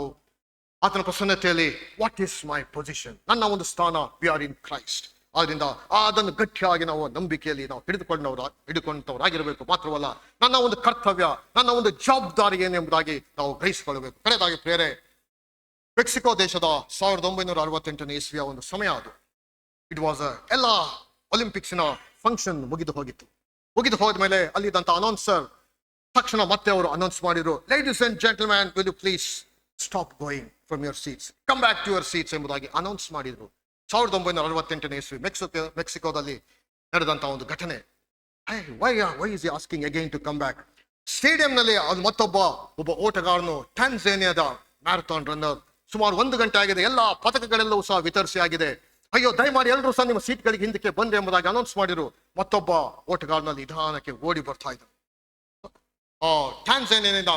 ಆತನ ಪ್ರಸನ್ನತೆಯಲ್ಲಿ ವಾಟ್ ಈಸ್ ಮೈ ಪೊಸಿಷನ್, ನನ್ನ ಒಂದು ಸ್ಥಾನ, ವಿ ಆರ್ ಇನ್ ಕ್ರೈಸ್ಟ್. ಆದ್ರಿಂದ ಅದನ್ನು ಗಟ್ಟಿಯಾಗಿ ನಾವು ನಂಬಿಕೆಯಲ್ಲಿ ನಾವು ಹಿಡಿದುಕೊಂಡವರಾಗಿರಬೇಕು. ಮಾತ್ರವಲ್ಲ, ನನ್ನ ಒಂದು ಕರ್ತವ್ಯ, ನನ್ನ ಒಂದು ಜವಾಬ್ದಾರಿ ಏನೆಂಬುದಾಗಿ ನಾವು ಗ್ರಹಿಸಿಕೊಳ್ಳಬೇಕು. ಕಡೆದಾಗಿ ಪ್ರೇರೆ, ಮೆಕ್ಸಿಕೋ ದೇಶದ 1968ನೇ ಇಸ್ವಿಯ ಒಂದು ಸಮಯ ಅದು. ಇಟ್ ವಾಸ್ ಎಲ್ಲ ಒಲಿಂಪಿಕ್ಸಿನ ಫಂಕ್ಷನ್ ಮುಗಿದು ಹೋಗಿತ್ತು. ಮುಗಿದು ಹೋದ್ಮೇಲೆ ಅಲ್ಲಿದ್ದಂತ ಅನೌನ್ಸರ್ ತಕ್ಷಣ ಮತ್ತೆ ಅವರು ಅನೌನ್ಸ್ ಮಾಡಿದ್ರು, ladies and gentleman, will you please stop going from your seats, come back to your seats ಎಂಬುದಾಗಿ ಅನೌನ್ಸ್ ಮಾಡಿದ್ರು. 1968ನೇ ಇಸ್ವಿ ಮೆಕ್ಸಿಕೋದಲ್ಲಿ ನಡೆದಂತ ಒಂದು ಘಟನೆ. Why is asking again to come back? ಸ್ಟೇಡಿಯಂನಲ್ಲಿ ಅದು ಮತ್ತೊಬ್ಬ ಓಟಗಾರನು, ಟ್ಯಾನ್ಜೇನಿಯಾದ ಮ್ಯಾರಥಾನ್ ರನ್ನರ್, ಸುಮಾರು 1 ಗಂಟೆ ಆಗಿದೆ, ಎಲ್ಲ ಪದಕಗಳೆಲ್ಲವೂ ಸಹ ವಿತರಿಸಿ ಆಗಿದೆ, ಅಯ್ಯೋ ದಯಮಾಡಿ ಎಲ್ಲರೂ ಸಹ ನಿಮ್ಮ ಸೀಟ್ಗಳಿಗೆ ಹಿಂದಕ್ಕೆ ಬಂದ್ರೆ ಎಂಬುದಾಗಿ ಅನೌನ್ಸ್ ಮಾಡಿದ್ರು. ಮತ್ತೊಬ್ಬ ಓಟಗಾರನಲ್ಲಿ ನಿಧಾನಕ್ಕೆ ಓಡಿ ಬರ್ತಾ ಇದ್ರು. ಟ್ಯಾನ್ಜೇನಿಯಾದಿಂದ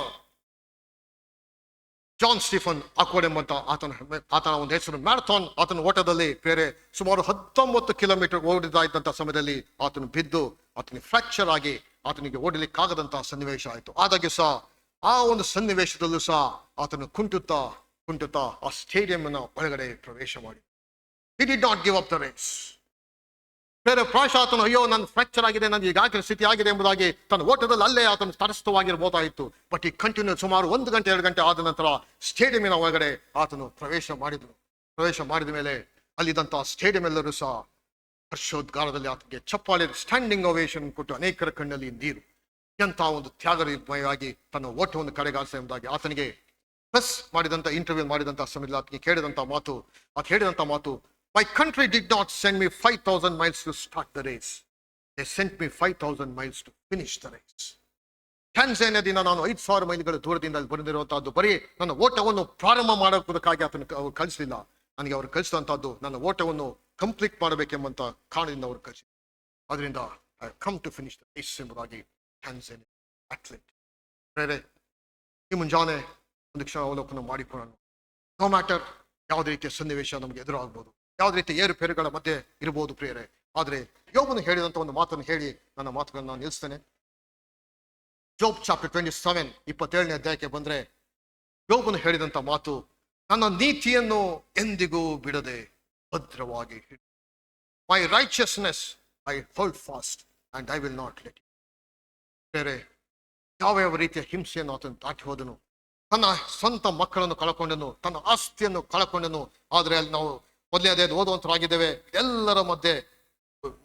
ಜಾನ್ ಸ್ಟೀಫನ್ ಅಕ್ವರ್ಡ್ ಎಂಬಂತ ಆತನ ಒಂದು ಹೆಸರು. ಮ್ಯಾರಥಾನ್ ಆತನ ಓಟದಲ್ಲಿ ಬೇರೆ ಸುಮಾರು 19 ಕಿಲೋಮೀಟರ್ ಓಡಿದ ಇದ್ದಂತ ಸಮಯದಲ್ಲಿ ಆತನು ಬಿದ್ದು ಆತನಿಗೆ ಫ್ರಾಕ್ಚರ್ ಆಗಿ ಆತನಿಗೆ ಓಡಲಿಕ್ಕಾಗದಂತಹ ಸನ್ನಿವೇಶ ಆಯಿತು. ಆದಾಗ್ಯೂ ಸಹ ಆ ಒಂದು ಸನ್ನಿವೇಶದಲ್ಲೂ ಸಹ ಆತನು ಕುಂಟುತ್ತಾ ಆ ಸ್ಟೇಡಿಯಂನ ಒಳಗಡೆ ಪ್ರವೇಶ ಮಾಡಿ he did not give up the race. ಬೇರೆ ಪ್ರಾಯಶಃ ಆತನು ಅಯ್ಯೋ ನನ್ನ ಫ್ರಾಕ್ಚರ್ ಆಗಿದೆ, ನನಗೆ ಈಗಾಗಲೇ ಸ್ಥಿತಿ ಆಗಿದೆ ಎಂಬುದಾಗಿ ತನ್ನ ಓಟದಲ್ಲಿ ಅಲ್ಲೇ ಆತನು ತಟಸ್ಥವಾಗಿರ್ಬೋದಾಯಿತು. ಬಟ್ ಈ ಕಂಟಿನ್ಯೂ ಸುಮಾರು 1 ಗಂಟೆ 2 ಗಂಟೆ ಆದ ನಂತರ ಸ್ಟೇಡಿಯಂನ ಒಳಗಡೆ ಆತನು ಪ್ರವೇಶ ಮಾಡಿದ ಮೇಲೆ ಅಲ್ಲಿದ್ದಂತಹ ಸ್ಟೇಡಿಯಂ ಎಲ್ಲರೂ ಸಹ ಹರ್ಷೋದ್ಗಾರದಲ್ಲಿ ಆತನಿಗೆ ಚಪ್ಪಾಳೆ, ಸ್ಟ್ಯಾಂಡಿಂಗ್ ಓವೇಷನ್ ಕೊಟ್ಟು ಅನೇಕರ ಕಣ್ಣಲ್ಲಿ ನೀರು. ಎಂಥ ಒಂದು ತ್ಯಾಗಮಯವಾಗಿ ತನ್ನ ಓಟವನ್ನು ಕಡೆಗಾಣಿಸ ಎಂಬುದಾಗಿ ಆತನಿಗೆ ಪ್ರೆಸ್ ಮಾಡಿದಂತ ಇಂಟರ್ವ್ಯೂ ಮಾಡಿದಂತ ಸಮಯದಲ್ಲಿ ಆತನಿಗೆ ಹೇಳಿದಂತ ಮಾತು, my country did not send me 5,000 miles to start the race, they sent me 5,000 miles to finish the race. ಟ್ಯಾನ್ಜೇನಿಯಾದಿಂದ ನಾನು 5,000 ಮೈಲಿಗಳ ದೂರದಿಂದ ಬಂದಿರುವಂತಹದ್ದು ಬರೀ ನನ್ನ ಓಟವನ್ನು ಪ್ರಾರಂಭ ಮಾಡೋದಕ್ಕಾಗಿ ಅವರು ಕಳಿಸಲಿಲ್ಲ. ನನಗೆ ಅವರು ಕಳಿಸಿದಂತಹದ್ದು ನನ್ನ ಓಟವನ್ನು ಕಂಪ್ಲೀಟ್ ಮಾಡಬೇಕೆಂಬಂತ ಕಾರಣದಿಂದ ಅವರು ಕಳಿಸಿದ್ರು. ಅದರಿಂದ I come to finish the race ಎಂಬುದಾಗಿ ಟ್ಯಾನ್ಜೇನಿಯಾ ಅಥ್ಲೆಟ್. ಬೇರೆ ಈ ಮುಂಜಾನೆ ಒಂದು ಕ್ಷಣ ಅವಲೋಕನ ಮಾಡಿಕೊಳ್ಳೋಣ. ನೋ ಮ್ಯಾಟರ್ ಯಾವುದೇ ರೀತಿಯ ಸನ್ನಿವೇಶ ನಮಗೆ ಎದುರಾಗಬಹುದು, ಯಾವುದೇ ರೀತಿಯ ಏರುಪೇರುಗಳ ಮಧ್ಯೆ ಇರಬಹುದು ಪ್ರಿಯರೇ, ಆದರೆ ಯೋಬನು ಹೇಳಿದಂತ ಒಂದು ಮಾತನ್ನು ಹೇಳಿ ನನ್ನ ಮಾತುಗಳನ್ನು ನಾನು ನಿಲ್ಲಿಸ್ತೇನೆ. ಜೋಬ್ ಚಾಪ್ಟರ್ 27 27ನೇ ಅಧ್ಯಾಯಕ್ಕೆ ಬಂದ್ರೆ ಯೋಬನು ಹೇಳಿದಂತ ಮಾತು, ನನ್ನ ನೀತಿಯನ್ನು ಎಂದಿಗೂ ಬಿಡದೆ ಭದ್ರವಾಗಿ ಹಿಡಿದು, my righteousness I hold fast and I will not let. ಬೇರೆ ಯಾವ ರೀತಿಯ ಹಿಂಸೆಯನ್ನು ಆತನು ದಾಟಿ ಹೋದನು, ತನ್ನ ಸ್ವಂತ ಮಕ್ಕಳನ್ನು ಕಳಕೊಂಡನು, ತನ್ನ ಆಸ್ತಿಯನ್ನು ಕಳಕೊಂಡನು. ಆದರೆ ಅಲ್ಲಿ ನಾವು ಮೊದಲನೇ ಓದುವಂತರಾಗಿದ್ದೇವೆ. ಎಲ್ಲರ ಮಧ್ಯೆ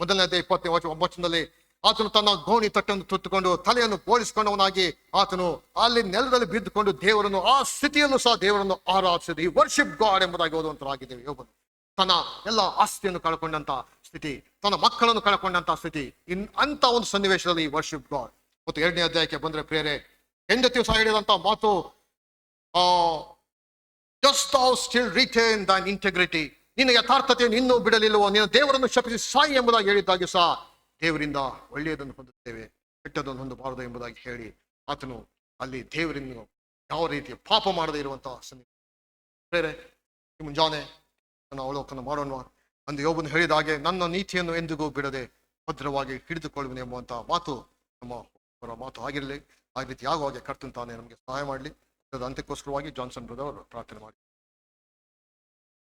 1ನೇ 29ನಲ್ಲಿ ಆತನು ತನ್ನ ಗೋಣಿ ತಟ್ಟನ್ನು ತುತ್ತುಕೊಂಡು ತಲೆಯನ್ನು ಬೋಳಿಸಿಕೊಂಡವನಾಗಿ ಆತನು ಅಲ್ಲಿ ನೆಲದಲ್ಲಿ ಬಿದ್ದುಕೊಂಡು ದೇವರನ್ನು, ಆ ಸ್ಥಿತಿಯಲ್ಲೂ ಸಹ ದೇವರನ್ನು ಆರಾಧಿಸಿದ ಈ ವರ್ಷಿಪ್ ಗಾಡ್ ಎಂಬುದಾಗಿ ಓದುವಂತರಾಗಿದ್ದೇವೆ. ಯೋಬನು ತನ್ನ ಎಲ್ಲ ಆಸ್ತಿಯನ್ನು ಕಳ್ಕೊಂಡಂತ ಸ್ಥಿತಿ, ತನ್ನ ಮಕ್ಕಳನ್ನು ಕಳ್ಕೊಂಡಂತ ಸ್ಥಿತಿ, ಅಂತ ಒಂದು ಸನ್ನಿವೇಶದಲ್ಲಿ ವರ್ಷಿಪ್ ಗಾಡ್. ಮತ್ತು 2ನೇ ಅಧ್ಯಾಯಕ್ಕೆ ಬಂದ್ರೆ ಪ್ರಿಯರೇ, ಹೆಂಡತಿಯು ಸಹ ಹೇಳಿದಂತ ಮಾತು, dost thou still retain thine integrity, ನಿನ್ನ ಯಥಾರ್ಥತೆಯನ್ನು ಇನ್ನೂ ಬಿಡಲಿಲ್ಲವೋ, ನಿನ್ನ ದೇವರನ್ನು ಶಪಿಸಿ ಸಾಯಿ ಎಂಬುದಾಗಿ ಹೇಳಿದ್ದಾಗಿ ಸಹ ದೇವರಿಂದ ಒಳ್ಳೆಯದನ್ನು ಹೊಂದುತ್ತೇವೆ, ಕೆಟ್ಟದನ್ನು ಹೊಂದಬಾರದು ಎಂಬುದಾಗಿ ಹೇಳಿ ಆತನು ಅಲ್ಲಿ ದೇವರಿಂದ ಯಾವ ರೀತಿಯ ಪಾಪ ಮಾಡದೇ ಇರುವಂತಹ ಸನ್ನಿವೇಶ. ಬೇರೆ ಈ ಮುಂಜಾನೆ ನಾನು ಅವಲೋಕನ ಮಾಡೋಣ. ಅಂದು ಯೋಬನು ಹೇಳಿದ ಹಾಗೆ ನನ್ನ ನೀತಿಯನ್ನು ಎಂದಿಗೂ ಬಿಡದೆ ಭದ್ರವಾಗಿ ಹಿಡಿದುಕೊಳ್ಳುವನು ಎಂಬುವಂತಹ ಮಾತು ನಮ್ಮ ಮಾತು ಆಗಿರಲಿ. ಆ ರೀತಿ ಆಗುವ ಹಾಗೆ ಕರ್ತನು ತಾನೇ ನಮಗೆ ಸಹಾಯ ಮಾಡಲಿ. ಅಂತ್ಯಕ್ಕೋಸ್ಕರವಾಗಿ ಜಾನ್ಸನ್ ಬ್ರದರ್ ಅವರು ಪ್ರಾರ್ಥನೆ ಮಾಡಿ.